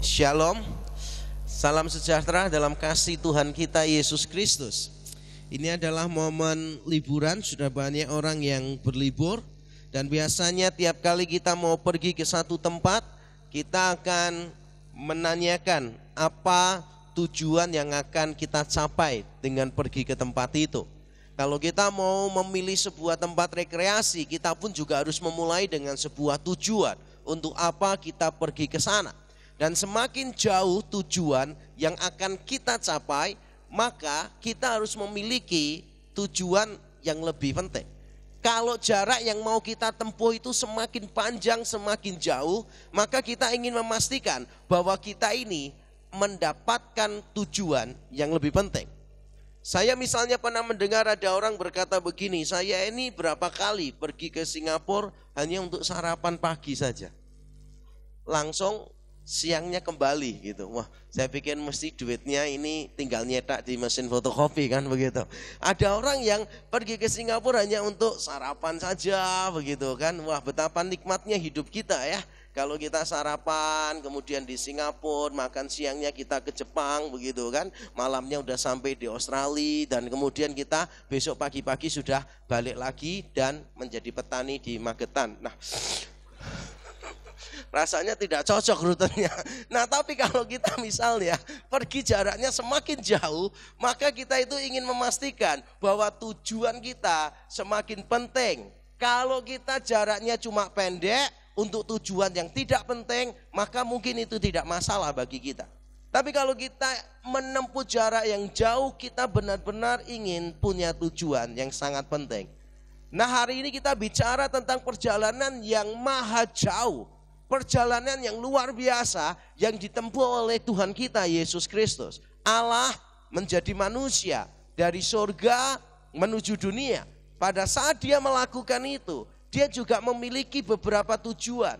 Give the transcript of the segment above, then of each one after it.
Shalom, salam sejahtera dalam kasih Tuhan kita Yesus Kristus. Ini adalah momen liburan, sudah banyak orang yang berlibur. Dan biasanya tiap kali kita mau pergi ke satu tempat, kita akan menanyakan apa tujuan yang akan kita capai dengan pergi ke tempat itu. Kalau kita mau memilih sebuah tempat rekreasi, kita pun juga harus memulai dengan sebuah tujuan. Untuk apa kita pergi ke sana. Dan semakin jauh tujuan yang akan kita capai, maka kita harus memiliki tujuan yang lebih penting. Kalau jarak yang mau kita tempuh itu semakin panjang, semakin jauh, maka kita ingin memastikan bahwa kita ini mendapatkan tujuan yang lebih penting. Saya misalnya pernah mendengar ada orang berkata begini, saya ini berapa kali pergi ke Singapura hanya untuk sarapan pagi saja. Langsung siangnya kembali gitu. Wah, saya pikir mesti duitnya ini tinggal nyetak di mesin fotokopi kan begitu. Ada orang yang pergi ke Singapura hanya untuk sarapan saja begitu kan. Wah, betapa nikmatnya hidup kita ya. Kalau kita sarapan, kemudian di Singapura, makan siangnya kita ke Jepang begitu kan. Malamnya udah sampai di Australia dan kemudian kita besok pagi-pagi sudah balik lagi dan menjadi petani di Magetan. Nah, rasanya tidak cocok rutenya. Nah, tapi kalau kita misalnya pergi jaraknya semakin jauh, maka kita itu ingin memastikan bahwa tujuan kita semakin penting. Kalau kita jaraknya cuma pendek untuk tujuan yang tidak penting, maka mungkin itu tidak masalah bagi kita. Tapi kalau kita menempuh jarak yang jauh, kita benar-benar ingin punya tujuan yang sangat penting. Nah, hari ini kita bicara tentang perjalanan yang maha jauh. Perjalanan yang luar biasa yang ditempuh oleh Tuhan kita Yesus Kristus. Allah menjadi manusia dari surga menuju dunia. Pada saat dia melakukan itu, dia juga memiliki beberapa tujuan.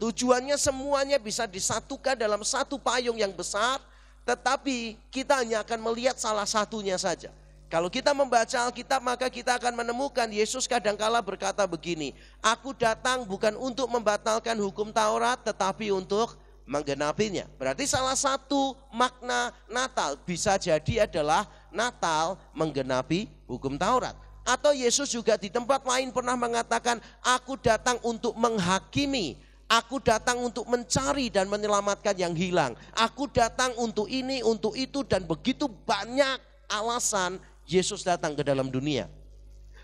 Tujuannya semuanya bisa disatukan dalam satu payung yang besar, tetapi kita hanya akan melihat salah satunya saja. Kalau kita membaca Alkitab, maka kita akan menemukan Yesus kadangkala berkata begini, aku datang bukan untuk membatalkan hukum Taurat, tetapi untuk menggenapinya. Berarti salah satu makna Natal bisa jadi adalah Natal menggenapi hukum Taurat. Atau Yesus juga di tempat lain pernah mengatakan, aku datang untuk menghakimi. Aku datang untuk mencari dan menyelamatkan yang hilang. Aku datang untuk ini, untuk itu, dan begitu banyak alasan Yesus datang ke dalam dunia.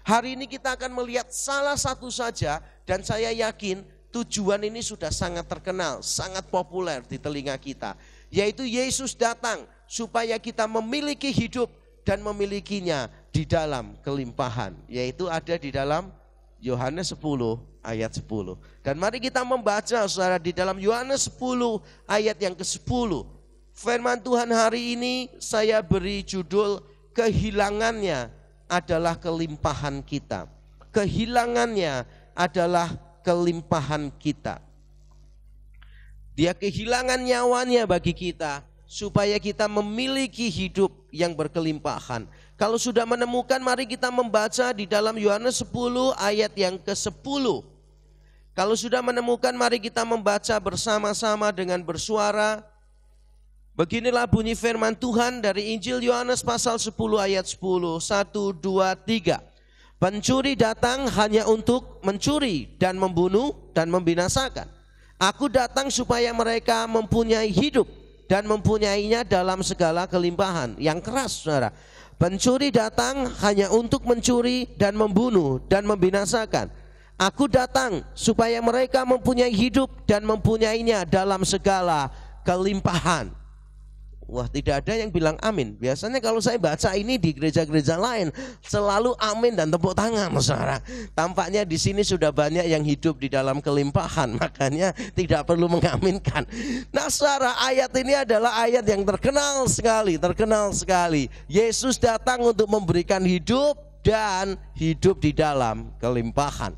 Hari ini kita akan melihat salah satu saja, dan saya yakin tujuan ini sudah sangat terkenal, sangat populer di telinga kita. Yaitu Yesus datang supaya kita memiliki hidup dan memilikinya di dalam kelimpahan. Yaitu ada di dalam Yohanes 10 ayat 10. Dan mari kita membaca saudara di dalam Yohanes 10 ayat yang ke-10. Firman Tuhan hari ini saya beri judul kehilangannya adalah kelimpahan kita. Kehilangannya adalah kelimpahan kita. Dia kehilangan nyawanya bagi kita supaya kita memiliki hidup yang berkelimpahan. Kalau sudah menemukan, mari kita membaca di dalam Yohanes 10 ayat yang ke-10. Kalau sudah menemukan, mari kita membaca bersama-sama dengan bersuara. Beginilah bunyi firman Tuhan dari Injil Yohanes pasal 10 ayat 10. 1, 2, 3. Pencuri datang hanya untuk mencuri dan membunuh dan membinasakan. Aku datang supaya mereka mempunyai hidup dan mempunyainya dalam segala kelimpahan. Yang keras saudara. Pencuri datang hanya untuk mencuri dan membunuh dan membinasakan. Aku datang supaya mereka mempunyai hidup dan mempunyainya dalam segala kelimpahan. Wah, tidak ada yang bilang amin. Biasanya kalau saya baca ini di gereja-gereja lain selalu amin dan tepuk tangan, saudara. Tampaknya di sini sudah banyak yang hidup di dalam kelimpahan, makanya tidak perlu mengaminkan. Nah, saudara, ayat ini adalah ayat yang terkenal sekali. Yesus datang untuk memberikan hidup dan hidup di dalam kelimpahan.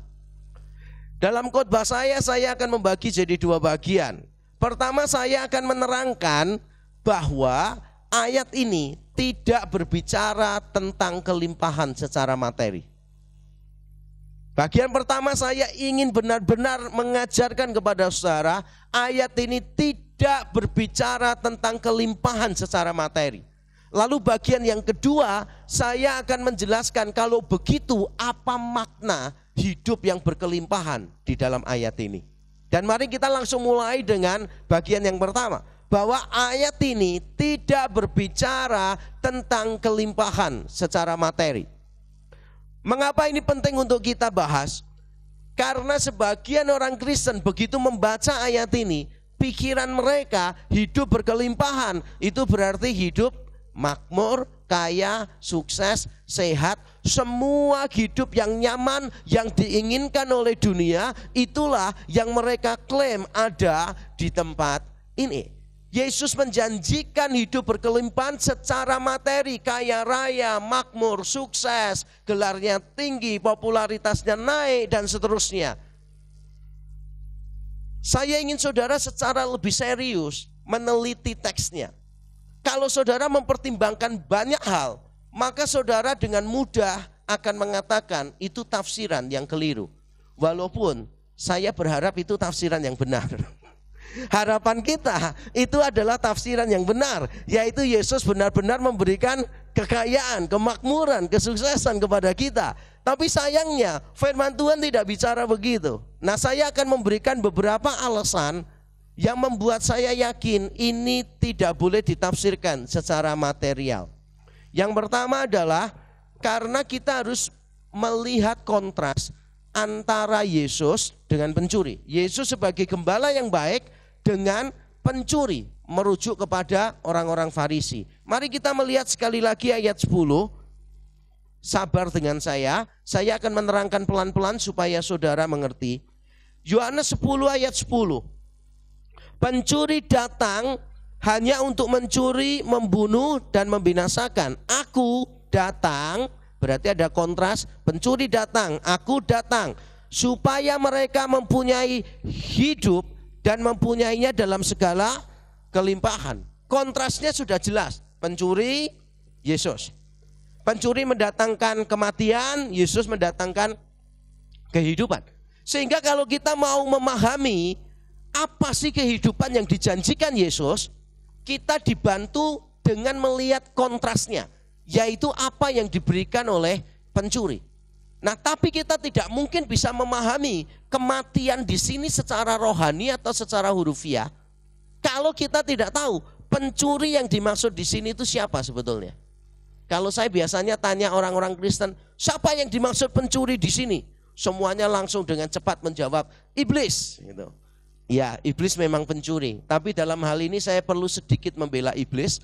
Dalam khotbah saya akan membagi jadi dua bagian. Pertama, saya akan menerangkan bahwa ayat ini tidak berbicara tentang kelimpahan secara materi. Bagian pertama saya ingin benar-benar mengajarkan kepada saudara, ayat ini tidak tidak berbicara tentang kelimpahan secara materi. Lalu bagian yang kedua, saya akan menjelaskan kalau begitu apa makna hidup yang berkelimpahan di dalam ayat ini. Dan mari kita langsung mulai dengan bagian yang pertama, bahwa ayat ini tidak berbicara tentang kelimpahan secara materi. Mengapa ini penting untuk kita bahas? Karena sebagian orang Kristen begitu membaca ayat ini, pikiran mereka hidup berkelimpahan, itu berarti hidup makmur, kaya, sukses, sehat, semua hidup yang nyaman yang diinginkan oleh dunia, itulah yang mereka klaim ada di tempat ini. Yesus menjanjikan hidup berkelimpahan secara materi, kaya raya, makmur, sukses, gelarnya tinggi, popularitasnya naik, dan seterusnya. Saya ingin saudara secara lebih serius meneliti teksnya. Kalau saudara mempertimbangkan banyak hal, maka saudara dengan mudah akan mengatakan itu tafsiran yang keliru. Walaupun saya berharap itu tafsiran yang benar. Harapan kita itu adalah tafsiran yang benar, yaitu Yesus benar-benar memberikan kekayaan, kemakmuran, kesuksesan kepada kita. Tapi sayangnya firman Tuhan tidak bicara begitu. Nah, saya akan memberikan beberapa alasan yang membuat saya yakin ini tidak boleh ditafsirkan secara material. Yang pertama adalah karena kita harus melihat kontras antara Yesus dengan pencuri. Yesus sebagai gembala yang baik dengan pencuri, merujuk kepada orang-orang Farisi. Mari kita melihat sekali lagi ayat 10. Sabar dengan saya akan menerangkan pelan-pelan supaya saudara mengerti. Yohanes 10 ayat 10. Pencuri datang hanya untuk mencuri, membunuh, dan membinasakan. Aku datang, berarti ada kontras, pencuri datang, aku datang, supaya mereka mempunyai hidup dan mempunyainya dalam segala kelimpahan. Kontrasnya sudah jelas. Pencuri, Yesus. Pencuri mendatangkan kematian, Yesus mendatangkan kehidupan. Sehingga kalau kita mau memahami apa sih kehidupan yang dijanjikan Yesus, kita dibantu dengan melihat kontrasnya, yaitu apa yang diberikan oleh pencuri. Nah, tapi kita tidak mungkin bisa memahami kematian di sini secara rohani atau secara hurufiah kalau kita tidak tahu pencuri yang dimaksud di sini itu siapa sebetulnya. Kalau saya biasanya tanya orang-orang Kristen, siapa yang dimaksud pencuri di sini? Semuanya langsung dengan cepat menjawab, iblis. Gitu. Ya, iblis memang pencuri. Tapi dalam hal ini saya perlu sedikit membela iblis.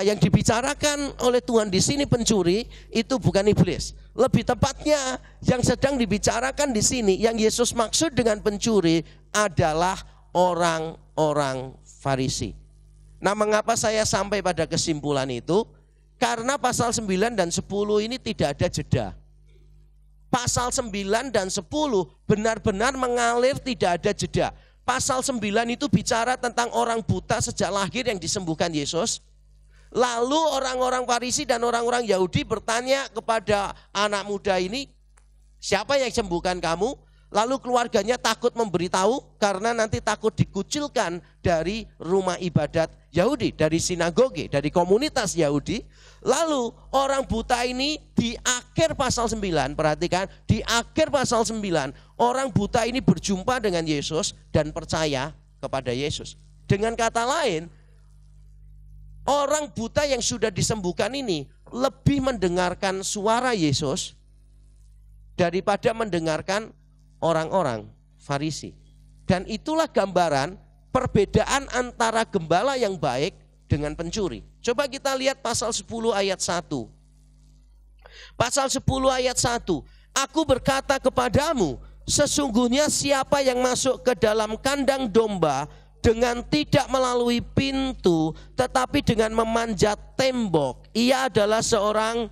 Yang dibicarakan oleh Tuhan di sini pencuri itu bukan iblis. Lebih tepatnya yang sedang dibicarakan di sini, yang Yesus maksud dengan pencuri adalah orang-orang Farisi. Nah, mengapa saya sampai pada kesimpulan itu? Karena pasal 9 dan 10 ini tidak ada jeda. Pasal 9 dan 10 benar-benar mengalir, tidak ada jeda. Pasal 9 itu bicara tentang orang buta sejak lahir yang disembuhkan Yesus. Lalu orang-orang Farisi dan orang-orang Yahudi bertanya kepada anak muda ini, siapa yang sembuhkan kamu? Lalu keluarganya takut memberitahu karena nanti takut dikucilkan dari rumah ibadat Yahudi, dari sinagoge, dari komunitas Yahudi. Lalu orang buta ini di akhir pasal 9, perhatikan, di akhir pasal 9, orang buta ini berjumpa dengan Yesus dan percaya kepada Yesus. Dengan kata lain, orang buta yang sudah disembuhkan ini lebih mendengarkan suara Yesus daripada mendengarkan orang-orang Farisi. Dan itulah gambaran perbedaan antara gembala yang baik dengan pencuri. Coba kita lihat pasal 10 ayat 1. Pasal 10 ayat 1. Aku berkata kepadamu, sesungguhnya siapa yang masuk ke dalam kandang domba dengan tidak melalui pintu, tetapi dengan memanjat tembok, ia adalah seorang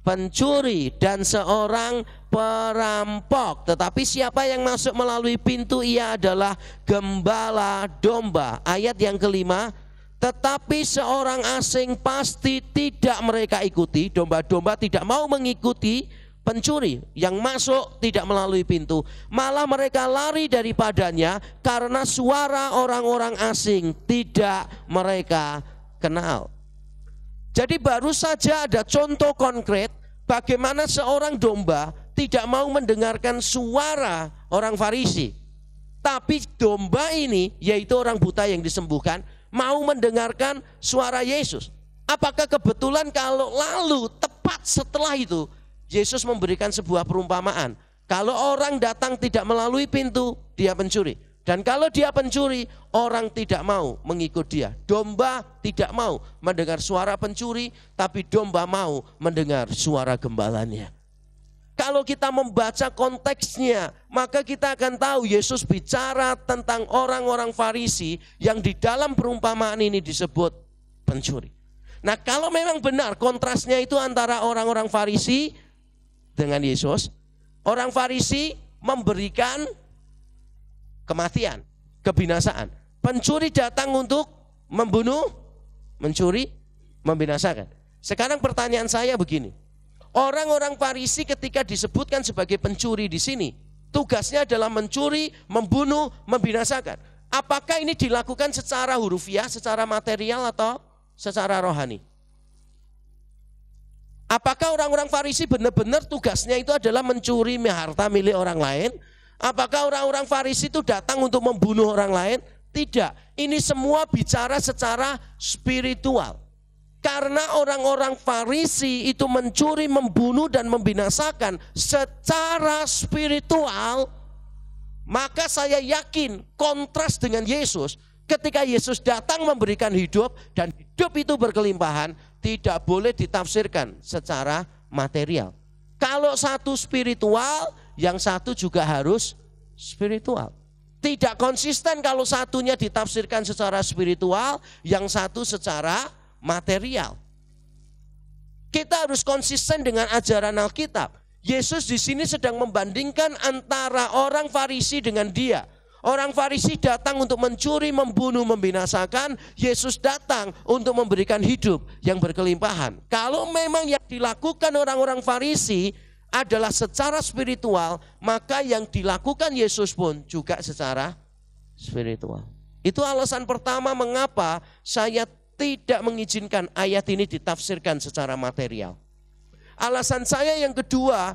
pencuri dan seorang perampok. Tetapi siapa yang masuk melalui pintu, ia adalah gembala domba. Ayat yang kelima, tetapi seorang asing pasti tidak mereka ikuti. Domba-domba tidak mau mengikuti pencuri yang masuk tidak melalui pintu, malah mereka lari daripadanya karena suara orang-orang asing tidak mereka kenal. Jadi baru saja ada contoh konkret bagaimana seorang domba tidak mau mendengarkan suara orang Farisi. Tapi domba ini, yaitu orang buta yang disembuhkan, mau mendengarkan suara Yesus. Apakah kebetulan kalau lalu tepat setelah itu Yesus memberikan sebuah perumpamaan. Kalau orang datang tidak melalui pintu, dia pencuri. Dan kalau dia pencuri, orang tidak mau mengikut dia. Domba tidak mau mendengar suara pencuri, tapi domba mau mendengar suara gembalanya. Kalau kita membaca konteksnya, maka kita akan tahu Yesus bicara tentang orang-orang Farisi yang di dalam perumpamaan ini disebut pencuri. Nah, kalau memang benar kontrasnya itu antara orang-orang Farisi dengan Yesus, orang Farisi memberikan kematian, kebinasaan. Pencuri datang untuk membunuh, mencuri, membinasakan. Sekarang pertanyaan saya begini. Orang-orang Farisi ketika disebutkan sebagai pencuri di sini, tugasnya adalah mencuri, membunuh, membinasakan. Apakah ini dilakukan secara hurufiah, secara material atau secara rohani? Apakah orang-orang Farisi benar-benar tugasnya itu adalah mencuri harta milik orang lain? Apakah orang-orang Farisi itu datang untuk membunuh orang lain? Tidak. Ini semua bicara secara spiritual. Karena orang-orang Farisi itu mencuri, membunuh, dan membinasakan secara spiritual, maka saya yakin kontras dengan Yesus. Ketika Yesus datang memberikan hidup dan hidup itu berkelimpahan, tidak boleh ditafsirkan secara material. Kalau satu spiritual, yang satu juga harus spiritual. Tidak konsisten kalau satunya ditafsirkan secara spiritual, yang satu secara material. Kita harus konsisten dengan ajaran Alkitab. Yesus di sini sedang membandingkan antara orang Farisi dengan dia. Orang Farisi datang untuk mencuri, membunuh, membinasakan. Yesus datang untuk memberikan hidup yang berkelimpahan. Kalau memang yang dilakukan orang-orang Farisi adalah secara spiritual, maka yang dilakukan Yesus pun juga secara spiritual. Itu alasan pertama mengapa saya tidak mengizinkan ayat ini ditafsirkan secara material. Alasan saya yang kedua,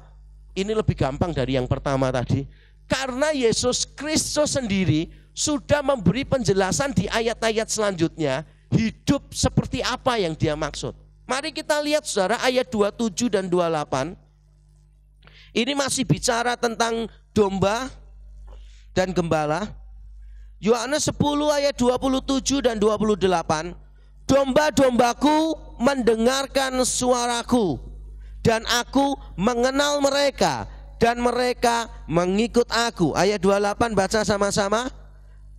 ini lebih gampang dari yang pertama tadi. Karena Yesus Kristus sendiri sudah memberi penjelasan di ayat-ayat selanjutnya, hidup seperti apa yang dia maksud. Mari kita lihat saudara ayat 27 dan 28. Ini masih bicara tentang domba dan gembala. Yohanes 10 ayat 27 dan 28. Domba-dombaku mendengarkan suaraku, dan aku mengenal mereka, dan mereka mengikut aku. Ayat 28 baca sama-sama.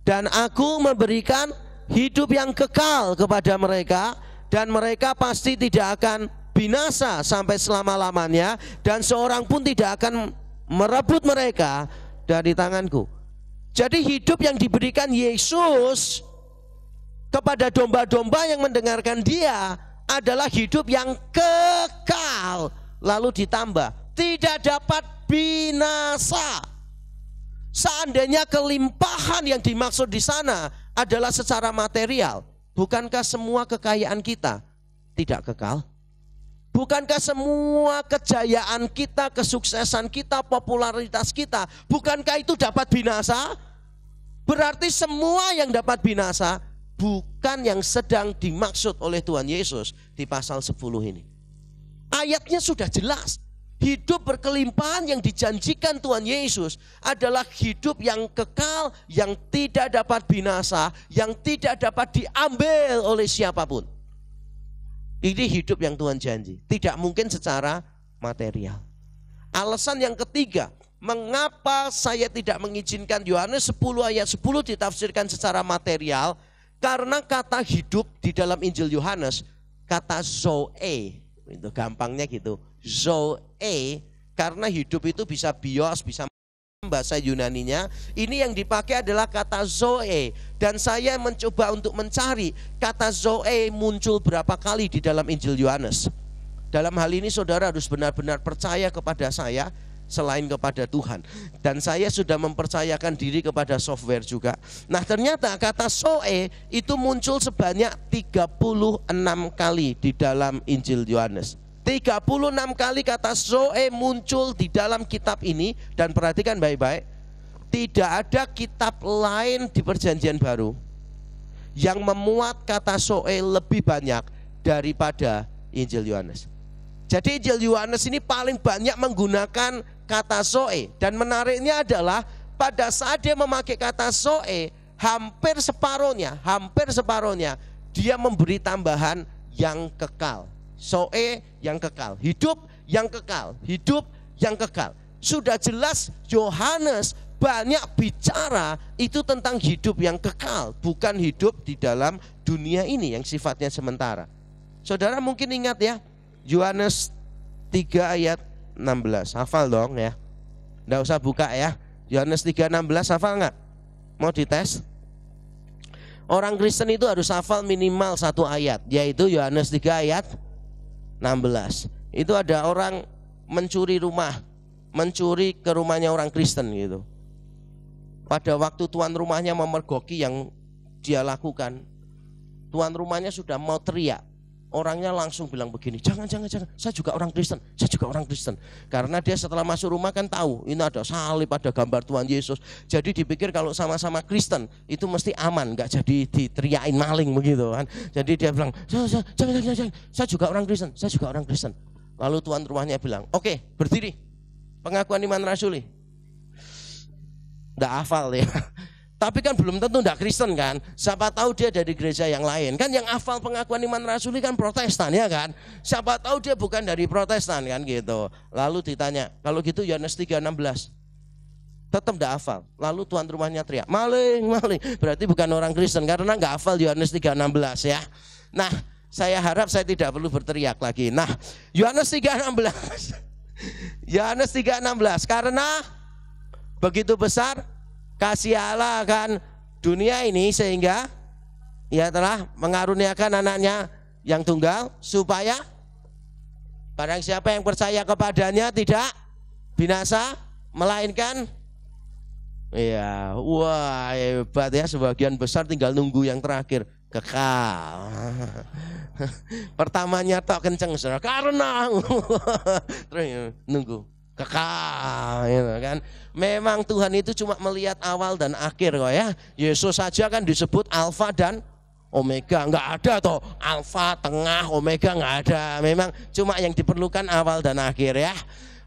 Dan aku memberikan hidup yang kekal kepada mereka, dan mereka pasti tidak akan binasa sampai selama-lamanya, dan seorang pun tidak akan merebut mereka dari tanganku. Jadi hidup yang diberikan Yesus kepada domba-domba yang mendengarkan dia adalah hidup yang kekal. Lalu ditambah, tidak dapat binasa. Seandainya kelimpahan yang dimaksud di sana adalah secara material, bukankah semua kekayaan kita tidak kekal? Bukankah semua kejayaan kita, kesuksesan kita, popularitas kita, bukankah itu dapat binasa? Berarti semua yang dapat binasa bukan yang sedang dimaksud oleh Tuhan Yesus di pasal 10 ini. Ayatnya sudah jelas. Hidup berkelimpahan yang dijanjikan Tuhan Yesus adalah hidup yang kekal, yang tidak dapat binasa, yang tidak dapat diambil oleh siapapun. Ini hidup yang Tuhan janji, tidak mungkin secara material. Alasan yang ketiga, mengapa saya tidak mengizinkan Yohanes 10 ayat 10 ditafsirkan secara material? Karena kata hidup di dalam Injil Yohanes, kata zoe, itu gampangnya gitu, zoe, karena hidup itu bisa bios, bisa bahasa Yunaninya. Ini yang dipakai adalah kata zoe, dan saya mencoba untuk mencari kata zoe muncul berapa kali di dalam Injil Yohanes. Dalam hal ini saudara harus benar-benar percaya kepada saya selain kepada Tuhan. Dan saya sudah mempercayakan diri kepada software juga. Nah ternyata kata zoe itu muncul sebanyak 36 kali di dalam Injil Yohanes. 36 kali kata zoe muncul di dalam kitab ini. Dan perhatikan baik-baik, tidak ada kitab lain di Perjanjian Baru yang memuat kata zoe lebih banyak daripada Injil Yohanes. Jadi Injil Yohanes ini paling banyak menggunakan kata zoe. Dan menariknya adalah pada saat dia memakai kata zoe, hampir separohnya dia memberi tambahan yang kekal. Zoe yang kekal, hidup yang kekal, hidup yang kekal. Sudah jelas Yohanes banyak bicara itu tentang hidup yang kekal, bukan hidup di dalam dunia ini yang sifatnya sementara. Saudara mungkin ingat ya, Yohanes 3 ayat 16, hafal dong ya. Nggak usah buka ya. Yohanes 3:16 hafal nggak? Mau dites? Orang Kristen itu harus hafal minimal 1 ayat, yaitu Yohanes 3 ayat 16. Itu ada orang mencuri ke rumahnya orang Kristen gitu. Pada waktu tuan rumahnya memergoki yang dia lakukan, tuan rumahnya sudah mau teriak. Orangnya langsung bilang begini, jangan, saya juga orang Kristen. Karena dia setelah masuk rumah kan tahu, ini ada salib, ada gambar Tuhan Yesus. Jadi dipikir kalau sama-sama Kristen, itu mesti aman, gak jadi diteriakin maling begitu kan. Jadi dia bilang, jangan, saya juga orang Kristen. Lalu tuan rumahnya bilang, oke, berdiri, pengakuan iman rasuli. Nggak hafal ya. Tapi kan belum tentu enggak Kristen kan. Siapa tahu dia dari gereja yang lain. Kan yang hafal pengakuan iman rasuli kan Protestan ya kan. Siapa tahu dia bukan dari Protestan kan gitu. Lalu ditanya, kalau gitu Yohanes 3:16. Tetap enggak hafal. Lalu tuan rumahnya teriak, maling. Berarti bukan orang Kristen karena enggak hafal Yohanes 3:16 ya. Nah, saya harap saya tidak perlu berteriak lagi. Nah, Yohanes 3:16. Yohanes 3:16, karena begitu besar kasih Allah akan dunia ini sehingga ia telah mengaruniakan anaknya yang tunggal supaya barang siapa yang percaya kepadanya tidak binasa melainkan wah hebat ya, sebagian besar tinggal nunggu yang terakhir kekal. Pertamanya tok kenceng saudara, karena terus nunggu kekal gitu kan. Memang Tuhan itu cuma melihat awal dan akhir kok ya. Yesus saja kan disebut Alfa dan Omega, enggak ada toh Alfa, tengah, Omega enggak ada. Memang cuma yang diperlukan awal dan akhir ya.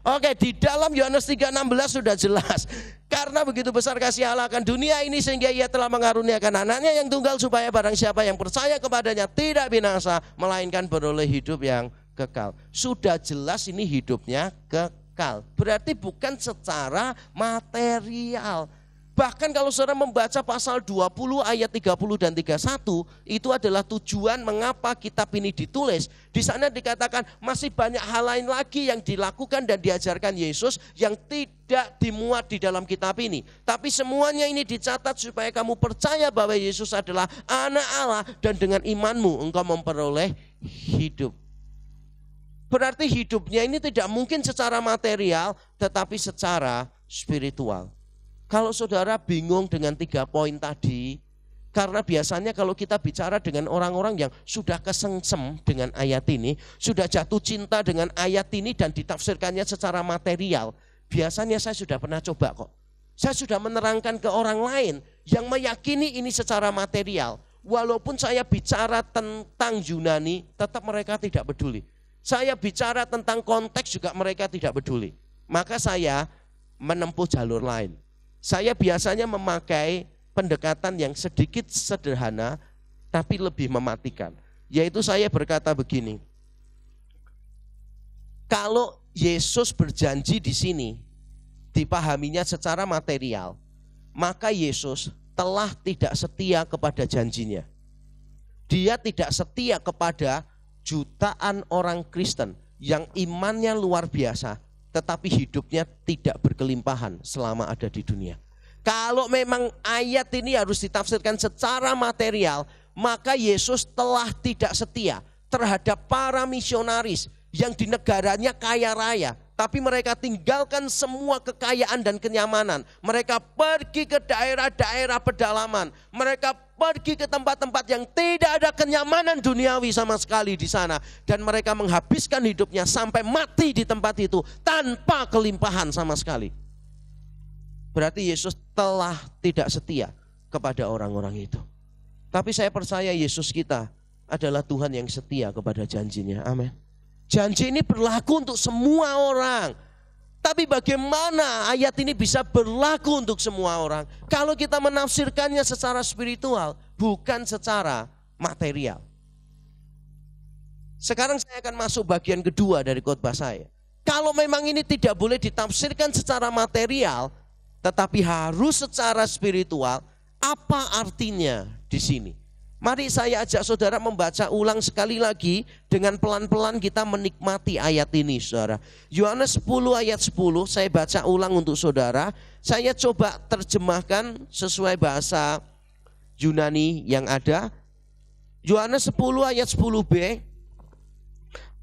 Oke, di dalam Yohanes 3:16 sudah jelas. Karena begitu besar kasih Allah akan dunia ini sehingga ia telah mengaruniakan anaknya yang tunggal supaya barang siapa yang percaya kepadanya tidak binasa melainkan beroleh hidup yang kekal. Sudah jelas ini hidupnya kekal. Berarti bukan secara material. Bahkan kalau saudara membaca pasal 20 ayat 30 dan 31, itu adalah tujuan mengapa kitab ini ditulis. Di sana dikatakan masih banyak hal lain lagi yang dilakukan dan diajarkan Yesus yang tidak dimuat di dalam kitab ini. Tapi semuanya ini dicatat supaya kamu percaya bahwa Yesus adalah anak Allah dan dengan imanmu engkau memperoleh hidup. Berarti hidupnya ini tidak mungkin secara material tetapi secara spiritual. Kalau saudara bingung dengan 3 poin tadi, karena biasanya kalau kita bicara dengan orang-orang yang sudah kesengsem dengan ayat ini, sudah jatuh cinta dengan ayat ini dan ditafsirkannya secara material, biasanya saya sudah pernah coba kok. Saya sudah menerangkan ke orang lain yang meyakini ini secara material. Walaupun saya bicara tentang Yunani, tetap mereka tidak peduli. Saya bicara tentang konteks juga mereka tidak peduli. Maka saya menempuh jalur lain. Saya biasanya memakai pendekatan yang sedikit sederhana tapi lebih mematikan. Yaitu saya berkata begini. Kalau Yesus berjanji di sini dipahaminya secara material, maka Yesus telah tidak setia kepada janjinya. Dia tidak setia kepada jutaan orang Kristen yang imannya luar biasa tetapi hidupnya tidak berkelimpahan selama ada di dunia. Kalau memang ayat ini harus ditafsirkan secara material, maka Yesus telah tidak setia terhadap para misionaris yang di negaranya kaya raya, tapi mereka tinggalkan semua kekayaan dan kenyamanan. Mereka pergi ke daerah-daerah pedalaman. Mereka pergi ke tempat-tempat yang tidak ada kenyamanan duniawi sama sekali di sana. Dan mereka menghabiskan hidupnya sampai mati di tempat itu tanpa kelimpahan sama sekali. Berarti Yesus telah tidak setia kepada orang-orang itu. Tapi saya percaya Yesus kita adalah Tuhan yang setia kepada janjinya. Amin. Janji ini berlaku untuk semua orang. Tapi bagaimana ayat ini bisa berlaku untuk semua orang? Kalau kita menafsirkannya secara spiritual, bukan secara material. Sekarang saya akan masuk bagian kedua dari khotbah saya. Kalau memang ini tidak boleh ditafsirkan secara material, tetapi harus secara spiritual, apa artinya di sini? Mari saya ajak saudara membaca ulang sekali lagi dengan pelan-pelan kita menikmati ayat ini, saudara. Yohanes 10 ayat 10 saya baca ulang untuk saudara. Saya coba terjemahkan sesuai bahasa Yunani yang ada. Yohanes 10 ayat 10b.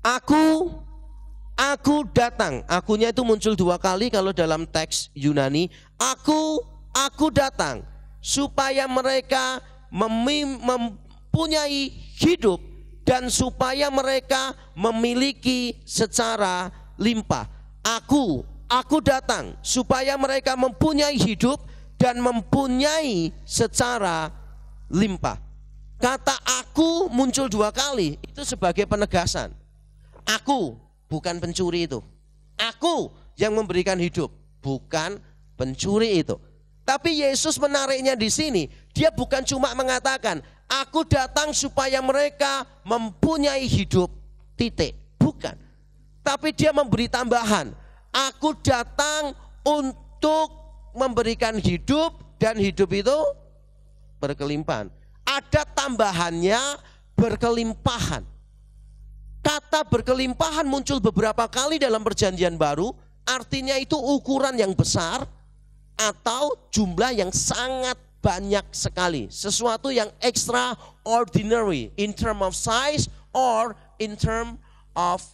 Aku datang. Akunya itu muncul 2 kali kalau dalam teks Yunani. Aku datang supaya mereka mempunyai hidup dan supaya mereka memiliki secara limpah. Aku datang supaya mereka mempunyai hidup dan mempunyai secara limpah. Kata aku muncul 2 kali itu sebagai penegasan. Aku bukan pencuri itu. Aku yang memberikan hidup, bukan pencuri itu. Tapi Yesus menariknya di sini. Dia bukan cuma mengatakan, aku datang supaya mereka mempunyai hidup, titik. Bukan. Tapi dia memberi tambahan. Aku datang untuk memberikan hidup, dan hidup itu berkelimpahan. Ada tambahannya, berkelimpahan. Kata berkelimpahan muncul beberapa kali dalam perjanjian baru. Artinya itu ukuran yang besar, atau jumlah yang sangat banyak sekali. Sesuatu yang extraordinary in term of size or in term of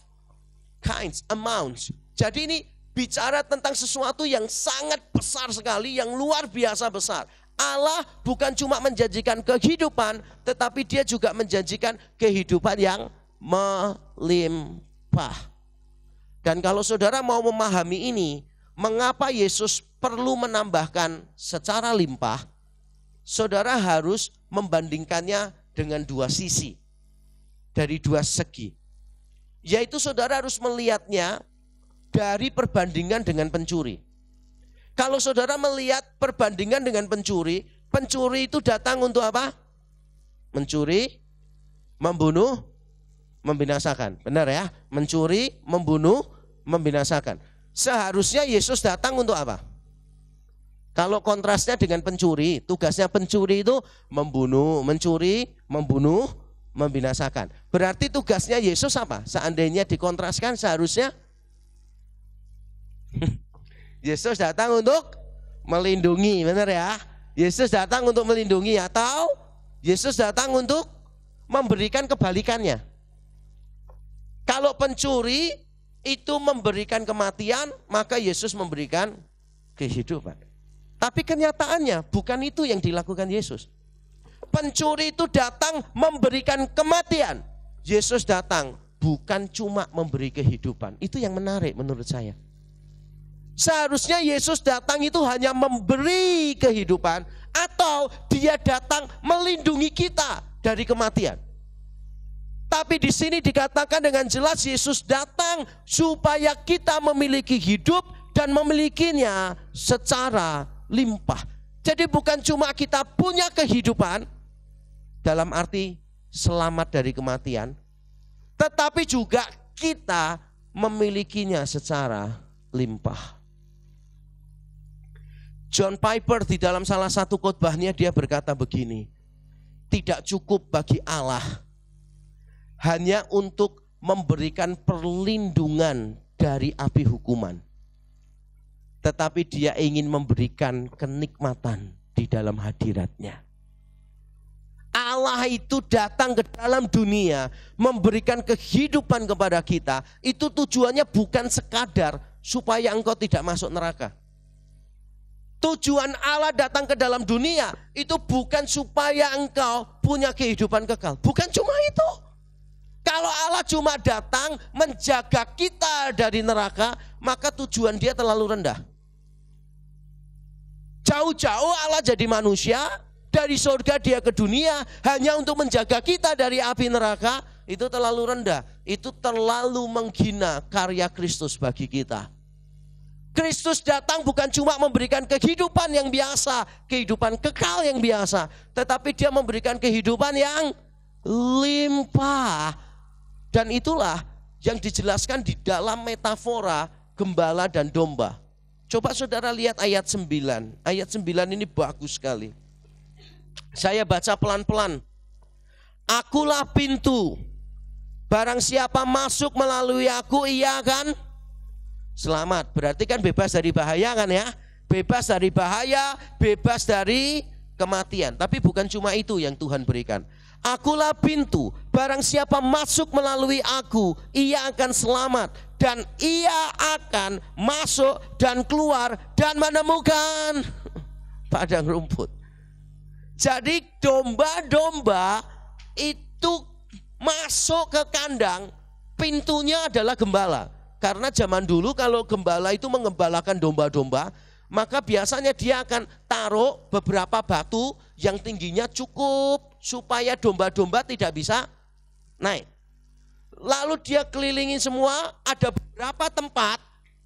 kinds, amounts. Jadi ini bicara tentang sesuatu yang sangat besar sekali, yang luar biasa besar. Allah bukan cuma menjanjikan kehidupan, tetapi dia juga menjanjikan kehidupan yang melimpah. Dan kalau saudara mau memahami ini, mengapa Yesus perlu menambahkan secara limpah, saudara harus membandingkannya dengan 2 sisi, dari 2 segi. Yaitu saudara harus melihatnya dari perbandingan dengan pencuri. Kalau saudara melihat perbandingan dengan pencuri, pencuri itu datang untuk apa? Mencuri, membunuh, membinasakan. Benar ya? Mencuri, membunuh, membinasakan. Seharusnya Yesus datang untuk apa? Kalau kontrasnya dengan pencuri, tugasnya pencuri itu membunuh, mencuri, membunuh, membinasakan. Berarti tugasnya Yesus apa? Seandainya dikontraskan seharusnya Yesus datang untuk melindungi, benar ya? Yesus datang untuk melindungi, atau Yesus datang untuk memberikan kebalikannya. Kalau pencuri itu memberikan kematian, maka Yesus memberikan kehidupan. Tapi kenyataannya bukan itu yang dilakukan Yesus. Pencuri itu datang memberikan kematian. Yesus datang bukan cuma memberi kehidupan. Itu yang menarik menurut saya. Seharusnya Yesus datang itu hanya memberi kehidupan, atau dia datang melindungi kita dari kematian. Tapi di sini dikatakan dengan jelas Yesus datang supaya kita memiliki hidup dan memilikinya secara limpah. Jadi bukan cuma kita punya kehidupan dalam arti selamat dari kematian, tetapi juga kita memilikinya secara limpah. John Piper di dalam salah satu khotbahnya dia berkata begini, tidak cukup bagi Allah hanya untuk memberikan perlindungan dari api hukuman, tetapi dia ingin memberikan kenikmatan di dalam hadiratnya. Allah itu datang ke dalam dunia memberikan kehidupan kepada kita. Itu tujuannya bukan sekadar supaya engkau tidak masuk neraka. Tujuan Allah datang ke dalam dunia itu bukan supaya engkau punya kehidupan kekal. Bukan cuma itu. Kalau Allah cuma datang menjaga kita dari neraka, maka tujuan dia terlalu rendah. Jauh-jauh Allah jadi manusia, dari surga dia ke dunia hanya untuk menjaga kita dari api neraka, itu terlalu rendah. Itu terlalu menghina karya Kristus bagi kita. Kristus datang bukan cuma memberikan kehidupan yang biasa, kehidupan kekal yang biasa, tetapi dia memberikan kehidupan yang limpah. Dan itulah yang dijelaskan di dalam metafora gembala dan domba. Coba saudara lihat ayat 9. Ayat 9 ini bagus sekali. Saya baca pelan-pelan. Akulah pintu. Barang siapa masuk melalui aku, ia akan selamat. Berarti kan bebas dari bahaya kan ya? Bebas dari bahaya, bebas dari kematian. Tapi bukan cuma itu yang Tuhan berikan. Akulah pintu. Barang siapa masuk melalui aku, ia akan selamat. Dan ia akan masuk dan keluar dan menemukan padang rumput. Jadi domba-domba itu masuk ke kandang, pintunya adalah gembala. Karena zaman dulu kalau gembala itu mengembalakan domba-domba, maka biasanya dia akan taruh beberapa batu yang tingginya cukup supaya domba-domba tidak bisa naik. Lalu dia kelilingi semua, ada beberapa tempat,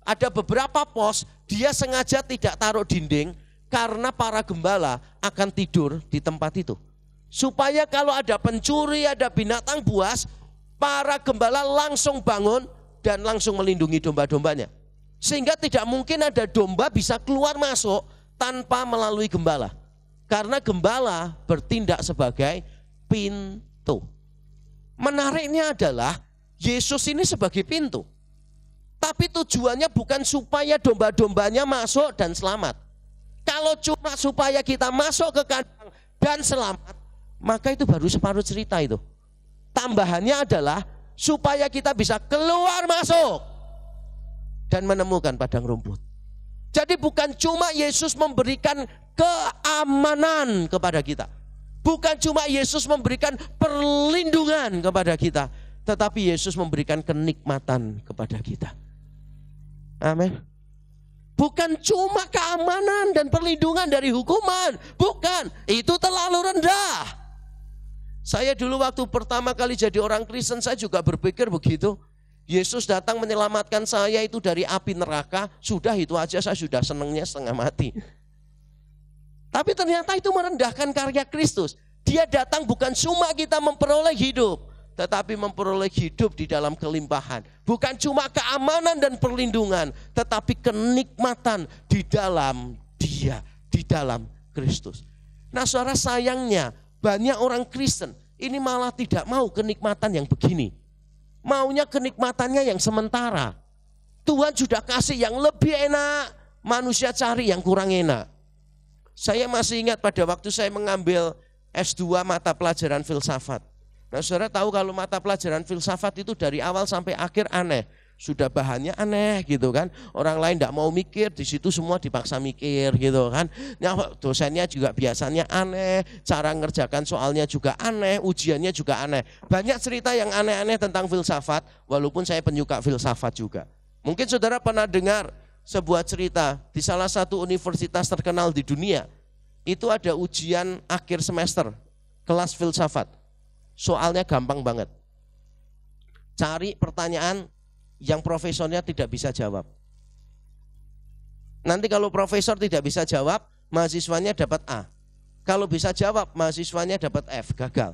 ada beberapa pos, dia sengaja tidak taruh dinding, karena para gembala akan tidur di tempat itu. Supaya kalau ada pencuri, ada binatang buas, para gembala langsung bangun dan langsung melindungi domba-dombanya. Sehingga tidak mungkin ada domba bisa keluar masuk tanpa melalui gembala. Karena gembala bertindak sebagai pintu. Menariknya adalah Yesus ini sebagai pintu. Tapi tujuannya bukan supaya domba-dombanya masuk dan selamat. Kalau cuma supaya kita masuk ke kandang dan selamat, maka itu baru separuh cerita itu. Tambahannya adalah supaya kita bisa keluar masuk dan menemukan padang rumput. Jadi bukan cuma Yesus memberikan keamanan kepada kita. Bukan cuma Yesus memberikan perlindungan kepada kita, tetapi Yesus memberikan kenikmatan kepada kita. Amin. Bukan cuma keamanan dan perlindungan dari hukuman. Bukan, itu terlalu rendah. Saya dulu waktu pertama kali jadi orang Kristen, saya juga berpikir begitu. Yesus datang menyelamatkan saya itu dari api neraka. Sudah itu aja, saya sudah senangnya setengah mati. Tapi ternyata itu merendahkan karya Kristus. Dia datang bukan cuma kita memperoleh hidup, tetapi memperoleh hidup di dalam kelimpahan. Bukan cuma keamanan dan perlindungan, tetapi kenikmatan di dalam Dia, di dalam Kristus. Nah, saudara, sayangnya banyak orang Kristen ini malah tidak mau kenikmatan yang begini. Maunya kenikmatannya yang sementara. Tuhan sudah kasih yang lebih enak, manusia cari yang kurang enak. Saya masih ingat pada waktu saya mengambil S2 mata pelajaran filsafat. Nah, saudara tahu kalau mata pelajaran filsafat itu dari awal sampai akhir aneh. Sudah bahannya aneh gitu kan. Orang lain tidak mau mikir, di situ semua dipaksa mikir gitu kan. Nah, dosennya juga biasanya aneh, cara ngerjakan soalnya juga aneh, ujiannya juga aneh. Banyak cerita yang aneh-aneh tentang filsafat, walaupun saya penyuka filsafat juga. Mungkin saudara pernah dengar sebuah cerita di salah satu universitas terkenal di dunia. Itu ada ujian akhir semester, kelas filsafat. Soalnya gampang banget. Cari pertanyaan yang profesornya tidak bisa jawab. Nanti kalau profesor tidak bisa jawab, mahasiswanya dapat A. Kalau bisa jawab, mahasiswanya dapat F, gagal.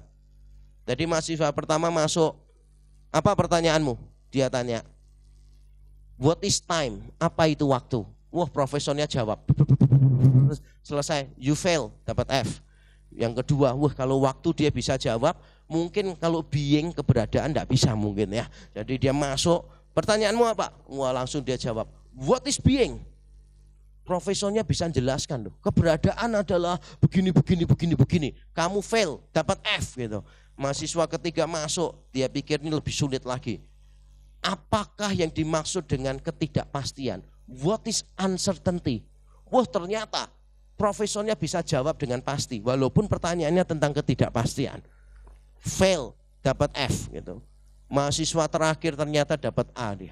Jadi mahasiswa pertama masuk, apa pertanyaanmu? Dia tanya, what is time? Apa itu waktu? Wah, profesornya jawab. Selesai, you fail, dapat F. Yang kedua, wah kalau waktu dia bisa jawab, mungkin kalau being keberadaan tidak bisa mungkin ya. Jadi dia masuk, pertanyaanmu apa? Wah langsung dia jawab, what is being? Profesornya bisa jelaskan loh, keberadaan adalah begini. Kamu fail, dapat F gitu. Mahasiswa ketiga masuk, dia pikir ini lebih sulit lagi. Apakah yang dimaksud dengan ketidakpastian? What is uncertainty? Wah, ternyata profesornya bisa jawab dengan pasti, walaupun pertanyaannya tentang ketidakpastian. Fail, dapat F gitu. Mahasiswa terakhir ternyata dapat A dia.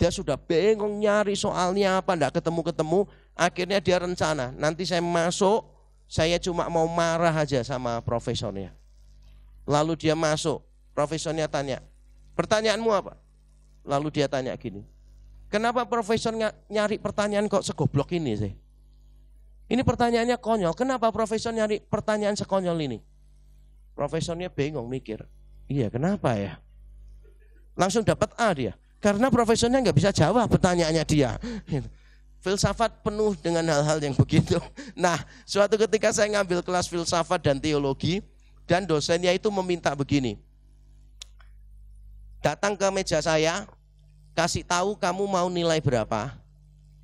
Dia sudah bingung nyari soalnya apa, enggak ketemu-ketemu. Akhirnya dia rencana, nanti saya masuk, saya cuma mau marah aja sama profesornya. Lalu dia masuk, profesornya tanya, pertanyaanmu apa? Lalu dia tanya gini, kenapa profesor nyari pertanyaan kok segoblok ini sih? Ini pertanyaannya konyol, kenapa profesor nyari pertanyaan sekonyol ini? Profesornya bingung mikir, iya kenapa ya? Langsung dapat A dia. Karena profesornya nggak bisa jawab pertanyaannya dia. Filsafat penuh dengan hal-hal yang begitu. Nah, suatu ketika saya ngambil kelas filsafat dan teologi, dan dosennya itu meminta begini. Datang ke meja saya, kasih tahu kamu mau nilai berapa,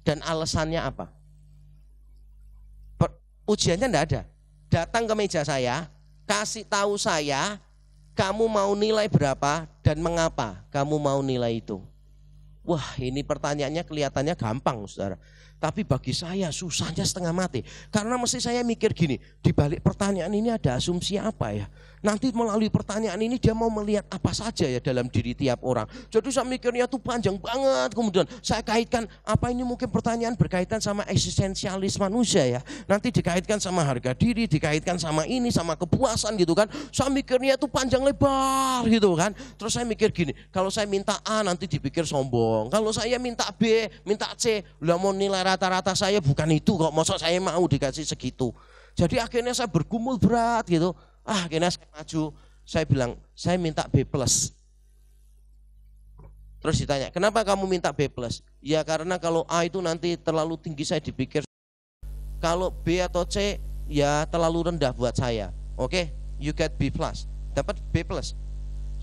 dan alasannya apa. Ujiannya enggak ada. Datang ke meja saya, kasih tahu saya, kamu mau nilai berapa dan mengapa kamu mau nilai itu. Wah, ini pertanyaannya kelihatannya gampang, saudara. Tapi bagi saya susahnya setengah mati. Karena mesti saya mikir gini, di balik pertanyaan ini ada asumsi apa ya? Nanti melalui pertanyaan ini dia mau melihat apa saja ya dalam diri tiap orang. Jadi saya mikirnya tuh panjang banget. Kemudian saya kaitkan, apa ini mungkin pertanyaan berkaitan sama eksistensialis manusia ya. Nanti dikaitkan sama harga diri, dikaitkan sama ini, sama kepuasan gitu kan. Saya mikirnya tuh panjang lebar gitu kan. Terus saya mikir gini, kalau saya minta A nanti dipikir sombong. Kalau saya minta B, minta C, lah mau nilai rata-rata saya bukan itu kok. Masa saya mau dikasih segitu. Jadi akhirnya saya bergumul berat gitu. Akhirnya saya maju, saya bilang, saya minta B+. Terus ditanya, kenapa kamu minta B+? Ya karena kalau A itu nanti terlalu tinggi saya dipikir. Kalau B atau C, ya terlalu rendah buat saya. Oke, you get B+. Dapat B+.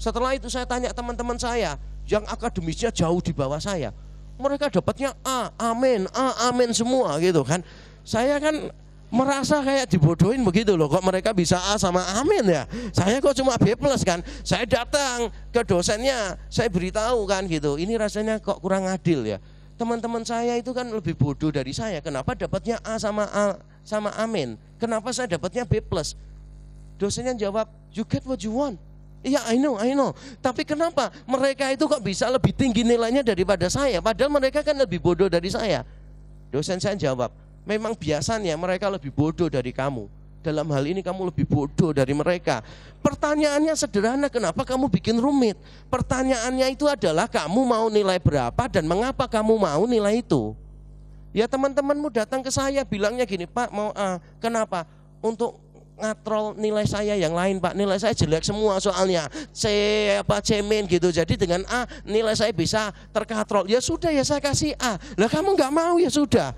Setelah itu saya tanya teman-teman saya, yang akademisnya jauh di bawah saya. Mereka dapatnya A, amin semua gitu kan. Saya kan merasa kayak dibodohin begitu loh, kok mereka bisa A sama amin ya, saya kok cuma B+ kan. Saya datang ke dosennya, saya beritahu kan gitu, ini rasanya kok kurang adil ya. Teman-teman saya itu kan lebih bodoh dari saya, kenapa dapatnya A sama amin, kenapa saya dapatnya B+. Dosennya jawab, you get what you want. Iya, I know. Tapi kenapa mereka itu kok bisa lebih tinggi nilainya daripada saya, padahal mereka kan lebih bodoh dari saya. Dosen saya jawab, memang biasanya mereka lebih bodoh dari kamu. Dalam hal ini kamu lebih bodoh dari mereka. Pertanyaannya sederhana, kenapa kamu bikin rumit? Pertanyaannya itu adalah kamu mau nilai berapa dan mengapa kamu mau nilai itu. Ya teman-temanmu datang ke saya bilangnya gini, Pak mau A, kenapa? Untuk ngatrol nilai saya yang lain Pak, nilai saya jelek semua soalnya C-min gitu, jadi dengan A nilai saya bisa terkatrol. Ya sudah ya saya kasih A, lah kamu gak mau ya sudah.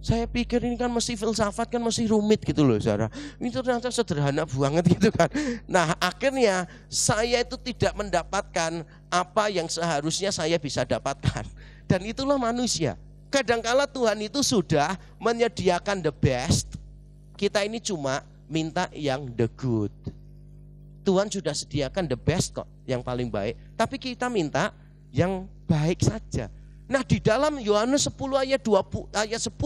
Saya pikir ini kan mesti filsafat kan mesti rumit gitu loh saudara. Ini ternyata sederhana banget gitu kan. Nah akhirnya saya itu tidak mendapatkan apa yang seharusnya saya bisa dapatkan. Dan itulah manusia. Kadangkala Tuhan itu sudah menyediakan the best. Kita ini cuma minta yang the good. Tuhan sudah sediakan the best kok, yang paling baik. Tapi kita minta yang baik saja. Nah di dalam Yohanes 10 ayat 10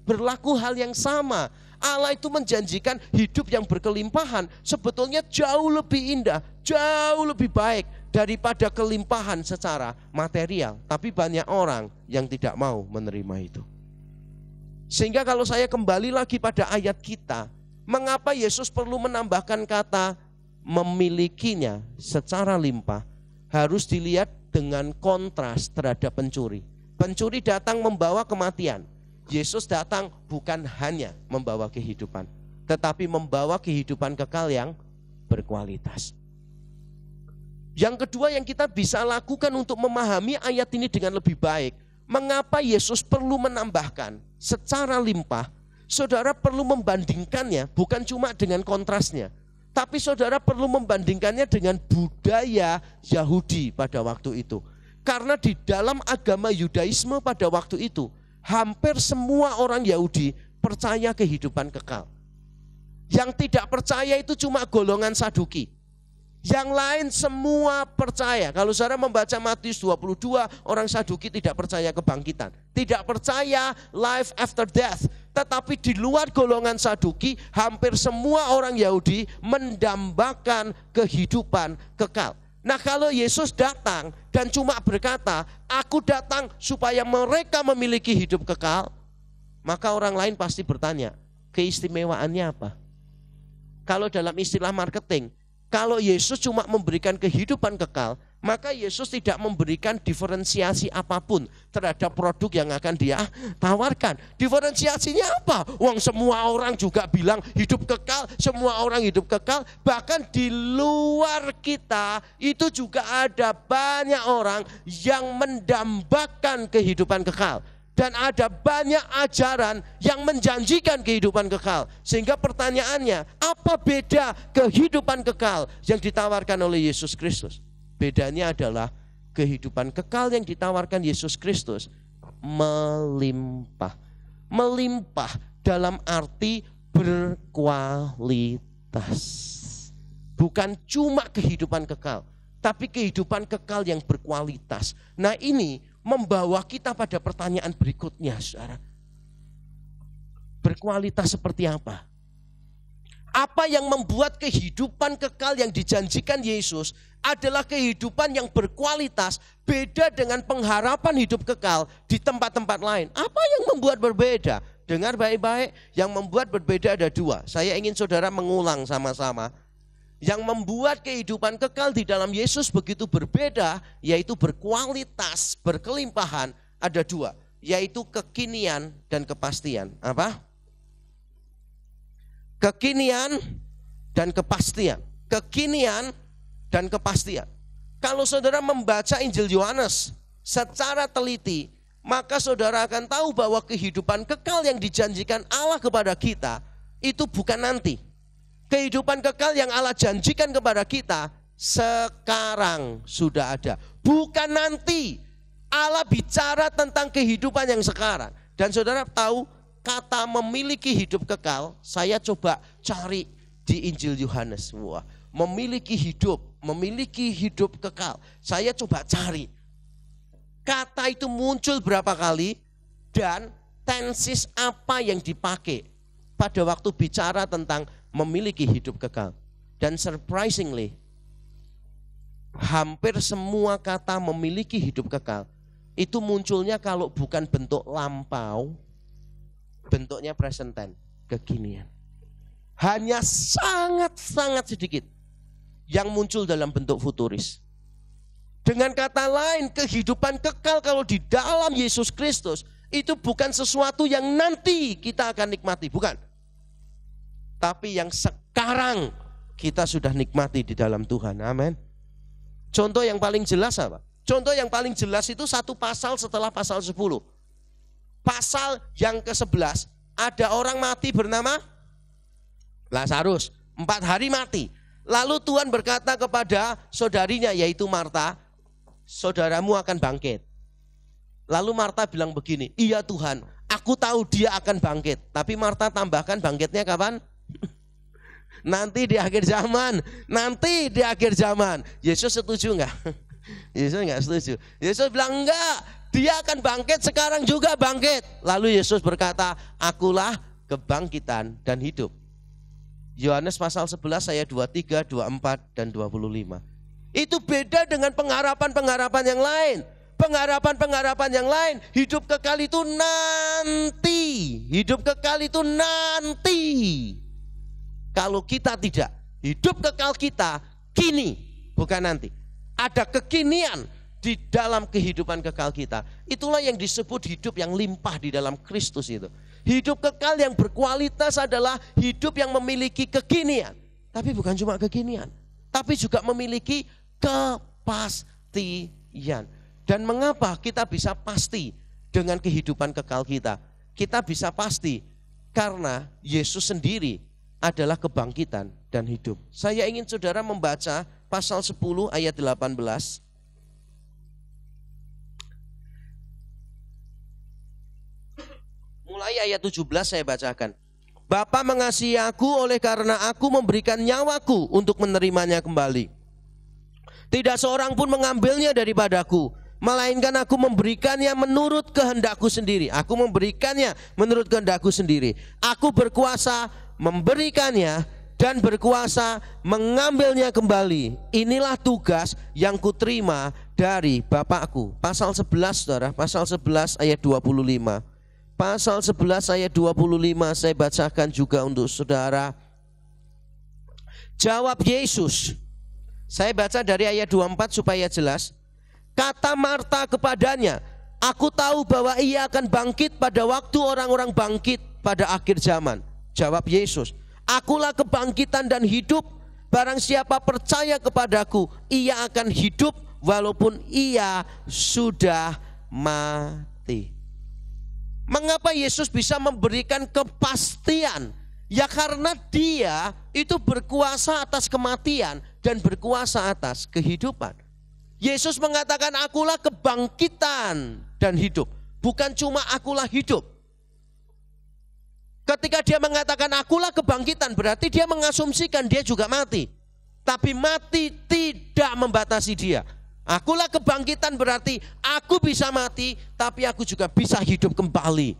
berlaku hal yang sama. Allah itu menjanjikan hidup yang berkelimpahan sebetulnya jauh lebih indah, jauh lebih baik daripada kelimpahan secara material. Tapi banyak orang yang tidak mau menerima itu. Sehingga kalau saya kembali lagi pada ayat kita, mengapa Yesus perlu menambahkan kata memilikinya secara limpah, harus dilihat dengan kontras terhadap pencuri. Pencuri datang membawa kematian. Yesus datang bukan hanya membawa kehidupan, tetapi membawa kehidupan kekal yang berkualitas. Yang kedua yang kita bisa lakukan untuk memahami ayat ini dengan lebih baik, mengapa Yesus perlu menambahkan secara limpah? Saudara perlu membandingkannya bukan cuma dengan kontrasnya, tapi saudara perlu membandingkannya dengan budaya Yahudi pada waktu itu. Karena di dalam agama Yudaisme pada waktu itu, hampir semua orang Yahudi percaya kehidupan kekal. Yang tidak percaya itu cuma golongan Saduki. Yang lain semua percaya. Kalau saudara membaca Matius 22, orang Saduki tidak percaya kebangkitan, tidak percaya life after death. Tetapi di luar golongan Saduki, hampir semua orang Yahudi mendambakan kehidupan kekal. Nah, kalau Yesus datang dan cuma berkata, aku datang supaya mereka memiliki hidup kekal, maka orang lain pasti bertanya, keistimewaannya apa? Kalau dalam istilah marketing, kalau Yesus cuma memberikan kehidupan kekal, maka Yesus tidak memberikan diferensiasi apapun terhadap produk yang akan dia tawarkan. Diferensiasinya apa? Wong semua orang juga bilang hidup kekal, semua orang hidup kekal. Bahkan di luar kita itu juga ada banyak orang yang mendambakan kehidupan kekal. Dan ada banyak ajaran yang menjanjikan kehidupan kekal. Sehingga pertanyaannya, apa beda kehidupan kekal yang ditawarkan oleh Yesus Kristus? Bedanya adalah kehidupan kekal yang ditawarkan Yesus Kristus melimpah. Melimpah dalam arti berkualitas. Bukan cuma kehidupan kekal, tapi kehidupan kekal yang berkualitas. Nah, ini membawa kita pada pertanyaan berikutnya, saudara. Berkualitas seperti apa? Apa yang membuat kehidupan kekal yang dijanjikan Yesus adalah kehidupan yang berkualitas, beda dengan pengharapan hidup kekal di tempat-tempat lain? Apa yang membuat berbeda? Dengar baik-baik, yang membuat berbeda ada dua. Saya ingin saudara mengulang sama-sama. Yang membuat kehidupan kekal di dalam Yesus begitu berbeda, yaitu berkualitas, berkelimpahan, ada dua, yaitu kekinian dan kepastian. Apa? Kekinian dan kepastian. Kekinian dan kepastian. Kalau saudara membaca Injil Yohanes secara teliti, maka saudara akan tahu bahwa kehidupan kekal yang dijanjikan Allah kepada kita itu bukan nanti. Kehidupan kekal yang Allah janjikan kepada kita sekarang sudah ada. Bukan nanti. Allah bicara tentang kehidupan yang sekarang. Dan saudara tahu kata memiliki hidup kekal, saya coba cari di Injil Yohanes. Wah, memiliki hidup kekal. Saya coba cari. Kata itu muncul berapa kali dan tenses apa yang dipakai pada waktu bicara tentang memiliki hidup kekal. Dan surprisingly, hampir semua kata memiliki hidup kekal itu munculnya kalau bukan bentuk lampau, bentuknya present tense, kekinian. Hanya sangat-sangat sedikit yang muncul dalam bentuk futuris. Dengan kata lain, kehidupan kekal kalau di dalam Yesus Kristus itu bukan sesuatu yang nanti kita akan nikmati, bukan. Tapi yang sekarang kita sudah nikmati di dalam Tuhan. Amin. Contoh yang paling jelas apa? Contoh yang paling jelas itu satu pasal setelah pasal 10. Pasal yang ke-11. Ada orang mati bernama Lazarus. 4 hari mati. Lalu Tuhan berkata kepada saudarinya yaitu Marta, saudaramu akan bangkit. Lalu Marta bilang begini, iya Tuhan, aku tahu dia akan bangkit. Tapi Marta tambahkan bangkitnya kapan? Nanti di akhir zaman. Nanti di akhir zaman. Yesus setuju enggak? Yesus enggak setuju. Yesus bilang enggak, dia akan bangkit sekarang juga bangkit. Lalu Yesus berkata, akulah kebangkitan dan hidup. Yohanes pasal 11 ayat 23, 24 dan 25. Itu beda dengan pengharapan-pengharapan yang lain. Pengharapan-pengharapan yang lain, hidup kekal itu nanti. Hidup kekal itu nanti. Kalau kita tidak, hidup kekal kita kini, bukan nanti. Ada kekinian di dalam kehidupan kekal kita. Itulah yang disebut hidup yang limpah di dalam Kristus itu. Hidup kekal yang berkualitas adalah hidup yang memiliki kekinian. Tapi bukan cuma kekinian, tapi juga memiliki kepastian. Dan mengapa kita bisa pasti dengan kehidupan kekal kita? Kita bisa pasti karena Yesus sendiri adalah kebangkitan dan hidup. Saya ingin saudara membaca pasal 10 ayat 18. Mulai ayat 17 saya bacakan. Bapa mengasihi aku oleh karena aku memberikan nyawaku untuk menerimanya kembali. Tidak seorang pun mengambilnya daripadaku, melainkan aku memberikannya menurut kehendakku sendiri. Aku memberikannya menurut kehendakku sendiri. Aku berkuasa memberikannya dan berkuasa mengambilnya kembali. Inilah tugas yang kuterima dari Bapakku. Pasal 11 saudara, pasal 11 ayat 25. Pasal 11 ayat 25 saya bacakan juga untuk saudara. Jawab Yesus. Saya baca dari ayat 24 supaya jelas. Kata Marta kepadanya, aku tahu bahwa ia akan bangkit pada waktu orang-orang bangkit pada akhir zaman. Jawab Yesus, akulah kebangkitan dan hidup. Barang siapa percaya kepadaku, ia akan hidup walaupun ia sudah mati. Mengapa Yesus bisa memberikan kepastian? Ya karena dia itu berkuasa atas kematian dan berkuasa atas kehidupan. Yesus mengatakan akulah kebangkitan dan hidup. Bukan cuma akulah hidup. Ketika dia mengatakan akulah kebangkitan, berarti dia mengasumsikan dia juga mati. Tapi mati tidak membatasi dia. Akulah kebangkitan berarti aku bisa mati, tapi aku juga bisa hidup kembali.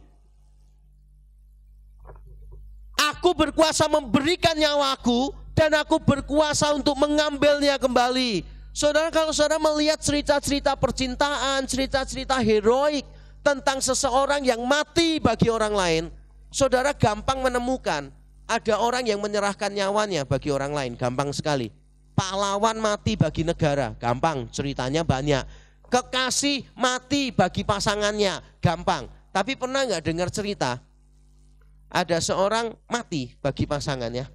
Aku berkuasa memberikan nyawaku dan aku berkuasa untuk mengambilnya kembali. Saudara, kalau saudara melihat cerita-cerita percintaan, cerita-cerita heroik tentang seseorang yang mati bagi orang lain, saudara gampang menemukan ada orang yang menyerahkan nyawanya bagi orang lain, gampang sekali. Pahlawan mati bagi negara, gampang, ceritanya banyak. Kekasih mati bagi pasangannya, gampang. Tapi pernah nggak dengar cerita ada seorang mati bagi pasangannya,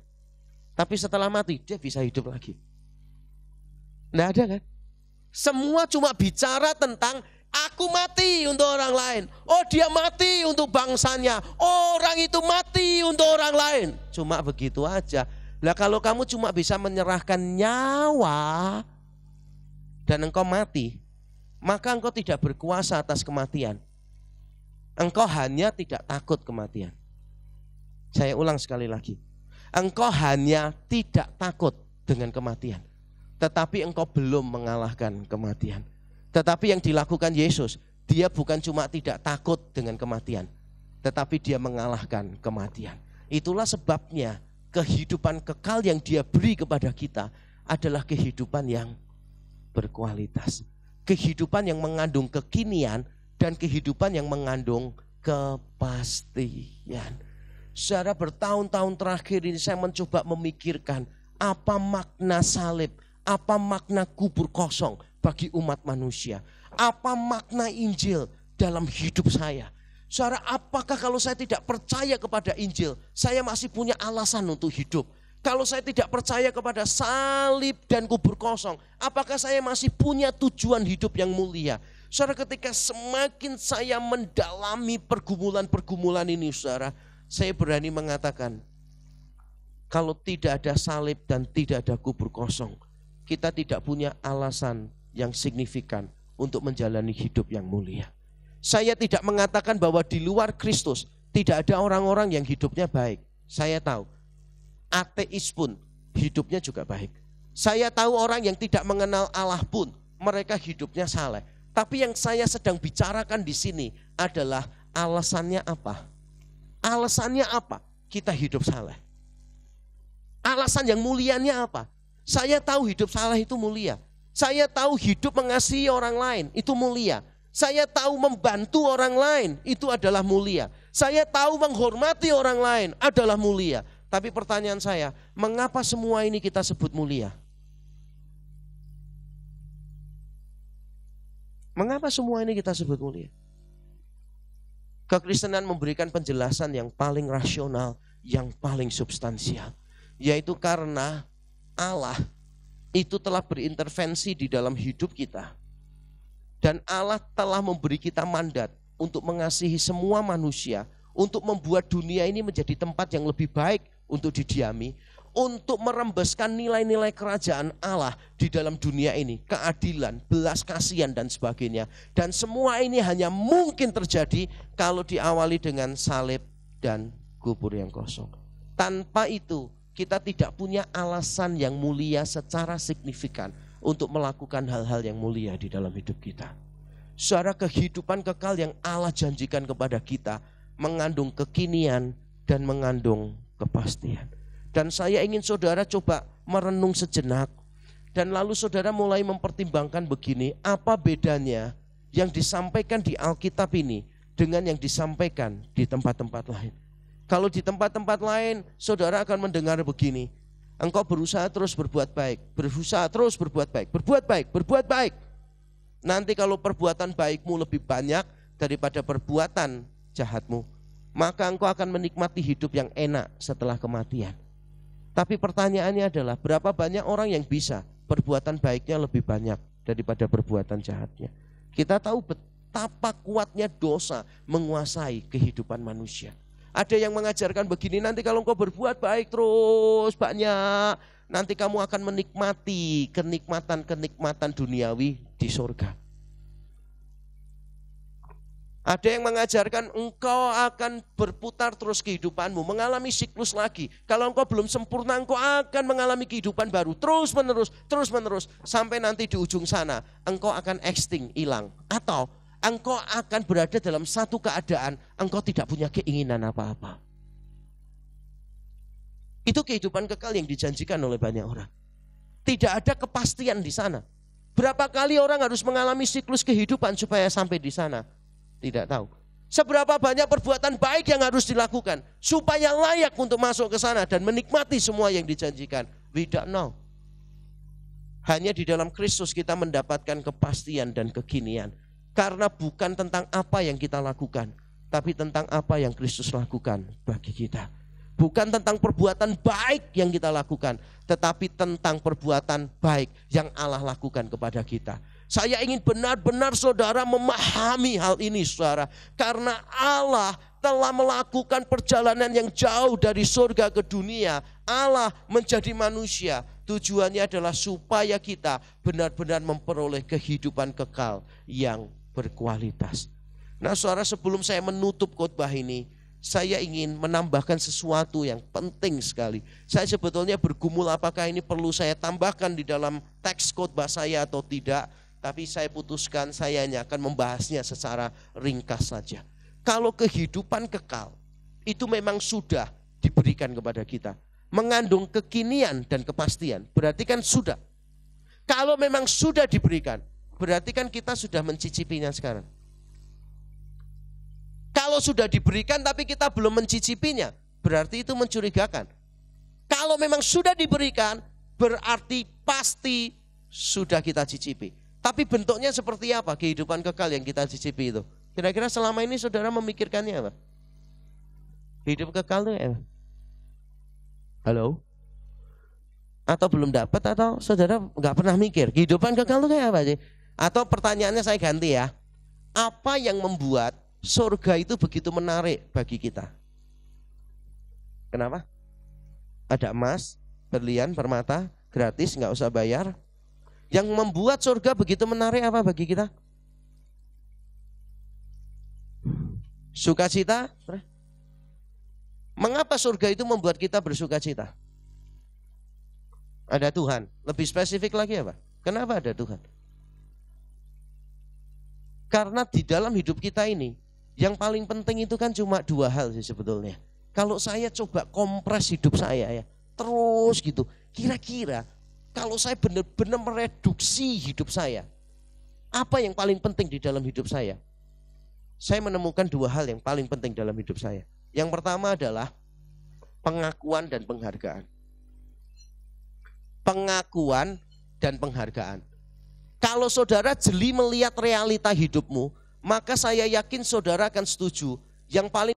tapi setelah mati dia bisa hidup lagi? Nggak ada kan? Semua cuma bicara tentang aku mati untuk orang lain. Oh, dia mati untuk bangsanya. Orang itu mati untuk orang lain. Cuma begitu aja. Nah, kalau kamu cuma bisa menyerahkan nyawa dan engkau mati, maka engkau tidak berkuasa atas kematian. Engkau hanya tidak takut kematian. Saya ulang sekali lagi. Engkau hanya tidak takut dengan kematian, tetapi engkau belum mengalahkan kematian. Tetapi yang dilakukan Yesus, dia bukan cuma tidak takut dengan kematian, tetapi dia mengalahkan kematian. Itulah sebabnya kehidupan kekal yang dia beri kepada kita adalah kehidupan yang berkualitas. Kehidupan yang mengandung kekinian dan kehidupan yang mengandung kepastian. Secara bertahun-tahun terakhir ini saya mencoba memikirkan apa makna salib, apa makna kubur kosong bagi umat manusia. Apa makna Injil dalam hidup saya. Saudara, apakah kalau saya tidak percaya kepada Injil, saya masih punya alasan untuk hidup? Kalau saya tidak percaya kepada salib dan kubur kosong, apakah saya masih punya tujuan hidup yang mulia? Saudara, ketika semakin saya mendalami pergumulan-pergumulan ini, saudara, saya berani mengatakan, kalau tidak ada salib dan tidak ada kubur kosong, kita tidak punya alasan yang signifikan untuk menjalani hidup yang mulia. Saya tidak mengatakan bahwa di luar Kristus tidak ada orang-orang yang hidupnya baik. Saya tahu, ateis pun hidupnya juga baik. Saya tahu orang yang tidak mengenal Allah pun mereka hidupnya saleh. Tapi yang saya sedang bicarakan di sini adalah alasannya apa? Alasannya apa kita hidup saleh? Alasan yang mulianya apa? Saya tahu hidup saleh itu mulia. Saya tahu hidup mengasihi orang lain itu mulia. Saya tahu membantu orang lain itu adalah mulia. Saya tahu menghormati orang lain adalah mulia. Tapi pertanyaan saya, mengapa semua ini kita sebut mulia? Mengapa semua ini kita sebut mulia? Kekristenan memberikan penjelasan yang paling rasional, yang paling substansial. Yaitu karena Allah itu telah berintervensi di dalam hidup kita. Dan Allah telah memberi kita mandat untuk mengasihi semua manusia, untuk membuat dunia ini menjadi tempat yang lebih baik untuk didiami. untuk merembeskan nilai-nilai kerajaan Allah di dalam dunia ini. Keadilan, belas kasihan dan sebagainya. Dan semua ini hanya mungkin terjadi kalau diawali dengan salib dan kubur yang kosong. Tanpa itu kita tidak punya alasan yang mulia secara signifikan untuk melakukan hal-hal yang mulia di dalam hidup kita. Saudara, kehidupan kekal yang Allah janjikan kepada kita mengandung kekinian dan mengandung kepastian. Dan saya ingin saudara coba merenung sejenak. Dan lalu saudara mulai mempertimbangkan begini, apa bedanya yang disampaikan di Alkitab ini dengan yang disampaikan di tempat-tempat lain. Kalau di tempat-tempat lain saudara akan mendengar begini, engkau berusaha terus berbuat baik, berusaha terus berbuat baik, berbuat baik, berbuat baik. Nanti kalau perbuatan baikmu lebih banyak daripada perbuatan jahatmu, maka engkau akan menikmati hidup yang enak setelah kematian. Tapi pertanyaannya adalah berapa banyak orang yang bisa perbuatan baiknya lebih banyak daripada perbuatan jahatnya. Kita tahu betapa kuatnya dosa menguasai kehidupan manusia. Ada yang mengajarkan begini, nanti kalau engkau berbuat baik terus banyak, nanti kamu akan menikmati kenikmatan-kenikmatan duniawi di surga. Ada yang mengajarkan engkau akan berputar terus kehidupanmu, mengalami siklus lagi. Kalau engkau belum sempurna, engkau akan mengalami kehidupan baru, terus menerus, sampai nanti di ujung sana, engkau akan extinct, hilang. Atau engkau akan berada dalam satu keadaan, engkau tidak punya keinginan apa-apa. Itu kehidupan kekal yang dijanjikan oleh banyak orang. Tidak ada kepastian di sana. Berapa kali orang harus mengalami siklus kehidupan supaya sampai di sana? Tidak tahu. Seberapa banyak perbuatan baik yang harus dilakukan supaya layak untuk masuk ke sana dan menikmati semua yang dijanjikan? We don't know. Hanya di dalam Kristus kita mendapatkan kepastian dan kekinian. Karena bukan tentang apa yang kita lakukan, tapi tentang apa yang Kristus lakukan bagi kita. Bukan tentang perbuatan baik yang kita lakukan, tetapi tentang perbuatan baik yang Allah lakukan kepada kita. Saya ingin benar-benar saudara memahami hal ini saudara. Karena Allah telah melakukan perjalanan yang jauh dari surga ke dunia. Allah menjadi manusia. Tujuannya adalah supaya kita benar-benar memperoleh kehidupan kekal yang berkualitas. Nah saudara, sebelum saya menutup khotbah ini, saya ingin menambahkan sesuatu yang penting sekali. Saya sebetulnya bergumul apakah ini perlu saya tambahkan di dalam teks khotbah saya atau tidak. Tapi saya putuskan saya hanya akan membahasnya secara ringkas saja. Kalau kehidupan kekal itu memang sudah diberikan kepada kita, mengandung kekinian dan kepastian, berarti kan sudah. Kalau memang sudah diberikan, berarti kan kita sudah mencicipinya sekarang. Kalau sudah diberikan tapi kita belum mencicipinya, berarti itu mencurigakan. Kalau memang sudah diberikan, berarti pasti sudah kita cicipi. Tapi bentuknya seperti apa kehidupan kekal yang kita cicipi itu? Kira-kira selama ini saudara memikirkannya apa? Hidup kekal itu apa? Halo? Atau belum dapat atau saudara nggak pernah mikir kehidupan kekal itu kayak apa sih? Atau pertanyaannya saya ganti ya. Apa yang membuat surga itu begitu menarik bagi kita? Kenapa? Ada emas, berlian, permata, gratis, nggak usah bayar. Yang membuat surga begitu menarik apa bagi kita? Sukacita. Mengapa surga itu membuat kita bersukacita? Ada Tuhan. Lebih spesifik lagi apa? Kenapa ada Tuhan? Karena di dalam hidup kita ini, yang paling penting itu kan cuma dua hal sih sebetulnya. Kalau saya coba kompres hidup saya ya, terus gitu, kira-kira kalau saya benar-benar mereduksi hidup saya, apa yang paling penting di dalam hidup saya? Saya menemukan dua hal yang paling penting dalam hidup saya. Yang pertama adalah pengakuan dan penghargaan. Pengakuan dan penghargaan. Kalau saudara jeli melihat realita hidupmu, maka saya yakin saudara akan setuju. Yang paling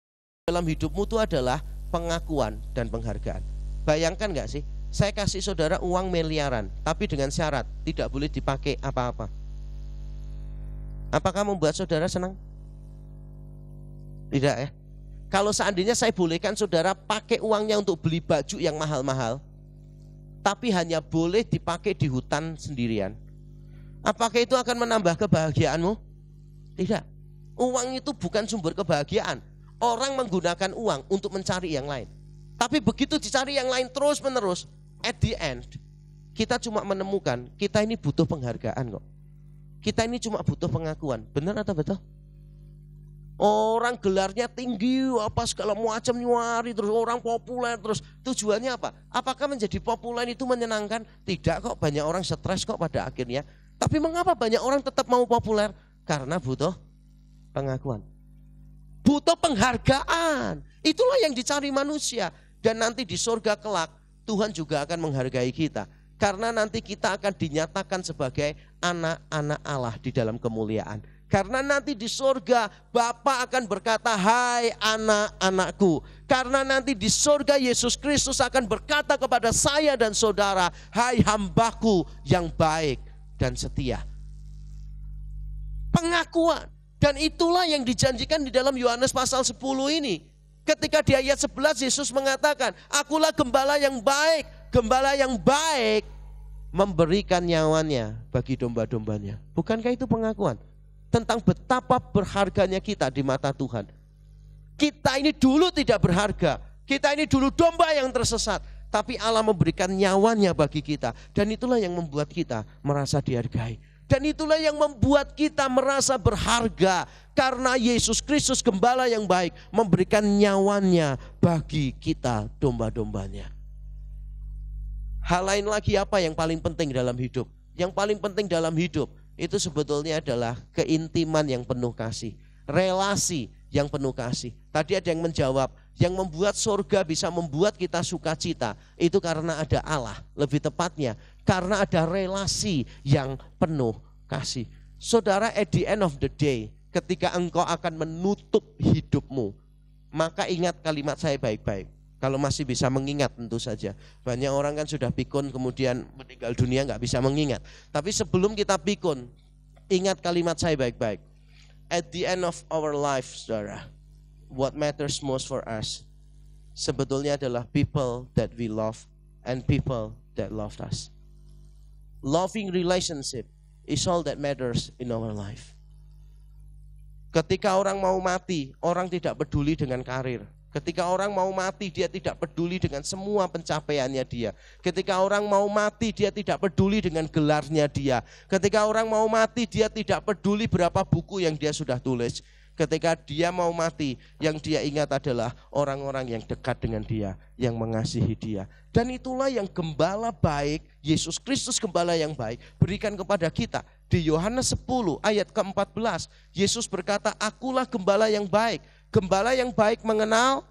dalam hidupmu itu adalah pengakuan dan penghargaan. Bayangkan gak sih? Saya kasih saudara uang miliaran, tapi dengan syarat tidak boleh dipakai apa-apa. Apakah membuat saudara senang? Tidak ya. Kalau seandainya saya bolehkan saudara pakai uangnya untuk beli baju yang mahal-mahal, tapi hanya boleh dipakai di hutan sendirian, apakah itu akan menambah kebahagiaanmu? Tidak. Uang itu bukan sumber kebahagiaan. Orang menggunakan uang untuk mencari yang lain. Tapi begitu dicari yang lain terus menerus, at the end kita cuma menemukan kita ini butuh penghargaan kok. Kita ini cuma butuh pengakuan. Benar atau betul? Orang gelarnya tinggi, apa segala macam nyuari, terus orang populer, terus tujuannya apa? Apakah menjadi populer itu menyenangkan? Tidak kok, banyak orang stres kok pada akhirnya. Tapi mengapa banyak orang tetap mau populer? Karena butuh pengakuan. Butuh penghargaan. Itulah yang dicari manusia. Dan nanti di surga kelak Tuhan juga akan menghargai kita. Karena nanti kita akan dinyatakan sebagai anak-anak Allah di dalam kemuliaan. Karena nanti di surga Bapa akan berkata, hai anak-anakku. Karena nanti di surga Yesus Kristus akan berkata kepada saya dan saudara, hai hambaku yang baik dan setia. Pengakuan. Dan itulah yang dijanjikan di dalam Yohanes pasal 10 ini. Ketika di ayat 11 Yesus mengatakan, akulah gembala yang baik. Gembala yang baik memberikan nyawanya bagi domba-dombanya. Bukankah itu pengakuan? Tentang betapa berharganya kita di mata Tuhan. Kita ini dulu tidak berharga. Kita ini dulu domba yang tersesat. Tapi Allah memberikan nyawanya bagi kita. Dan itulah yang membuat kita merasa dihargai. Dan itulah yang membuat kita merasa berharga. Karena Yesus Kristus gembala yang baik memberikan nyawanya bagi kita domba-dombanya. Hal lain lagi apa yang paling penting dalam hidup? Yang paling penting dalam hidup itu sebetulnya adalah keintiman yang penuh kasih, relasi yang penuh kasih. Tadi ada yang menjawab, yang membuat surga bisa membuat kita sukacita itu karena ada Allah, lebih tepatnya karena ada relasi yang penuh kasih. Saudara, at the end of the day, ketika engkau akan menutup hidupmu, maka ingat kalimat saya baik-baik. Kalau masih bisa mengingat tentu saja. Banyak orang kan sudah pikun kemudian meninggal dunia gak bisa mengingat. Tapi sebelum kita pikun, ingat kalimat saya baik-baik. At the end of our life, saudara, what matters most for us sebetulnya adalah people that we love and people that loved us. Loving relationship is all that matters in our life. Ketika orang mau mati, orang tidak peduli dengan karir. Ketika orang mau mati, dia tidak peduli dengan semua pencapaiannya dia. Ketika orang mau mati, dia tidak peduli dengan gelarnya dia. Ketika orang mau mati, dia tidak peduli berapa buku yang dia sudah tulis. Ketika dia mau mati, yang dia ingat adalah orang-orang yang dekat dengan dia, yang mengasihi dia. Dan itulah yang gembala baik, Yesus Kristus gembala yang baik, berikan kepada kita. Di Yohanes 10 ayat ke-14, Yesus berkata, akulah gembala yang baik. Gembala yang baik mengenal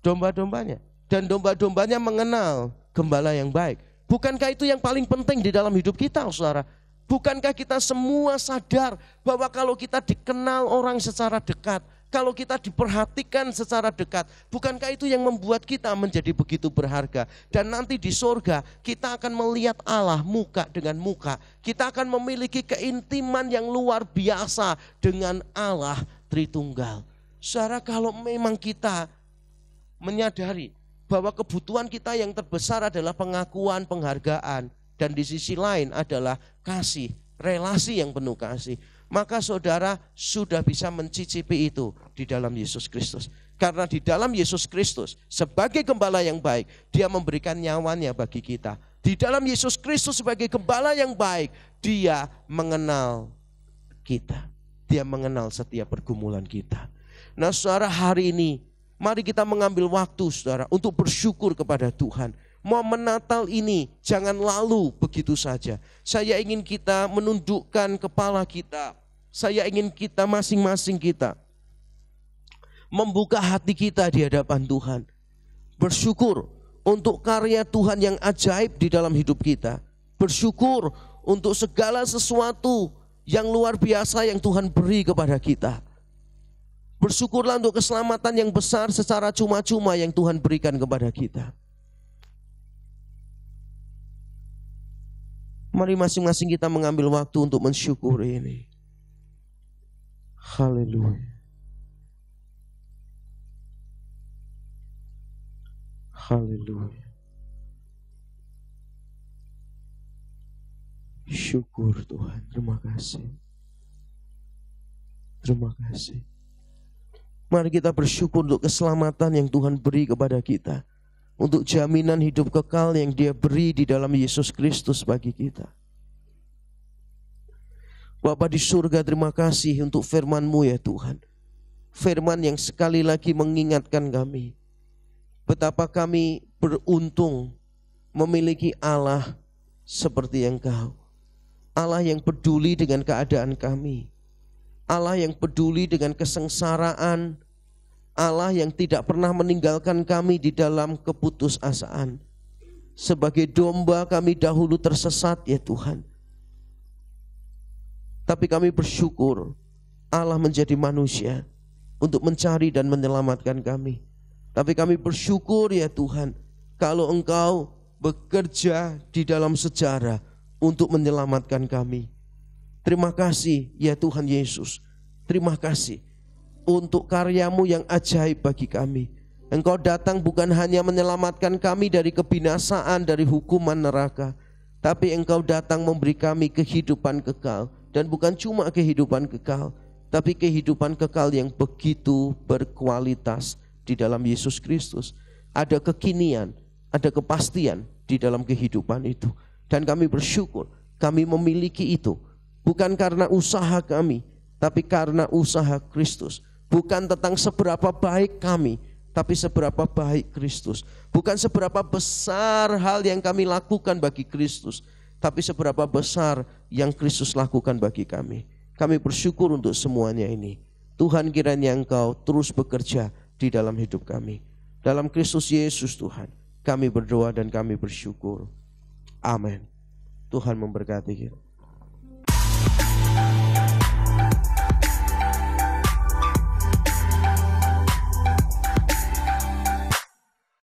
domba-dombanya. Dan domba-dombanya mengenal gembala yang baik. Bukankah itu yang paling penting di dalam hidup kita, saudara? Bukankah kita semua sadar bahwa kalau kita dikenal orang secara dekat, kalau kita diperhatikan secara dekat, bukankah itu yang membuat kita menjadi begitu berharga? Dan nanti di surga kita akan melihat Allah muka dengan muka. Kita akan memiliki keintiman yang luar biasa dengan Allah Tritunggal. Saudara, kalau memang kita menyadari bahwa kebutuhan kita yang terbesar adalah pengakuan, penghargaan, dan di sisi lain adalah kasih, relasi yang penuh kasih, maka saudara sudah bisa mencicipi itu di dalam Yesus Kristus. Karena di dalam Yesus Kristus sebagai gembala yang baik, dia memberikan nyawanya bagi kita. Di dalam Yesus Kristus sebagai gembala yang baik, dia mengenal kita. Dia mengenal setiap pergumulan kita. Nah saudara, hari ini mari kita mengambil waktu saudara untuk bersyukur kepada Tuhan. Momen Natal ini jangan lalu begitu saja. Saya ingin kita menundukkan kepala kita. Saya ingin kita masing-masing kita membuka hati kita di hadapan Tuhan. Bersyukur untuk karya Tuhan yang ajaib di dalam hidup kita. Bersyukur untuk segala sesuatu yang luar biasa yang Tuhan beri kepada kita. Bersyukurlah untuk keselamatan yang besar secara cuma-cuma yang Tuhan berikan kepada kita. Mari masing-masing kita mengambil waktu untuk mensyukuri ini. Haleluya. Haleluya. Syukur Tuhan, terima kasih. Terima kasih. Mari kita bersyukur untuk keselamatan yang Tuhan beri kepada kita. Untuk jaminan hidup kekal yang Dia beri di dalam Yesus Kristus bagi kita. Bapa di surga, terima kasih untuk firman-Mu ya Tuhan. Firman yang sekali lagi mengingatkan kami betapa kami beruntung memiliki Allah seperti Engkau. Allah yang peduli dengan keadaan kami. Allah yang peduli dengan kesengsaraan. Allah yang tidak pernah meninggalkan kami di dalam keputusasaan. Sebagai domba kami dahulu tersesat ya Tuhan. Tapi kami bersyukur Allah menjadi manusia untuk mencari dan menyelamatkan kami. Tapi kami bersyukur ya Tuhan, kalau Engkau bekerja di dalam sejarah untuk menyelamatkan kami. Terima kasih ya Tuhan Yesus. Terima kasih untuk karya-Mu yang ajaib bagi kami. Engkau datang bukan hanya menyelamatkan kami dari kebinasaan, dari hukuman neraka, tapi Engkau datang memberi kami kehidupan kekal. Dan bukan cuma kehidupan kekal, tapi kehidupan kekal yang begitu berkualitas di dalam Yesus Kristus. Ada kekinian, ada kepastian di dalam kehidupan itu. Dan kami bersyukur kami memiliki itu. Bukan karena usaha kami, tapi karena usaha Kristus. Bukan tentang seberapa baik kami, tapi seberapa baik Kristus. Bukan seberapa besar hal yang kami lakukan bagi Kristus, tapi seberapa besar yang Kristus lakukan bagi kami. Kami bersyukur untuk semuanya ini. Tuhan, kiranya Engkau terus bekerja di dalam hidup kami. Dalam Kristus Yesus Tuhan, kami berdoa dan kami bersyukur. Amin. Tuhan memberkati kita.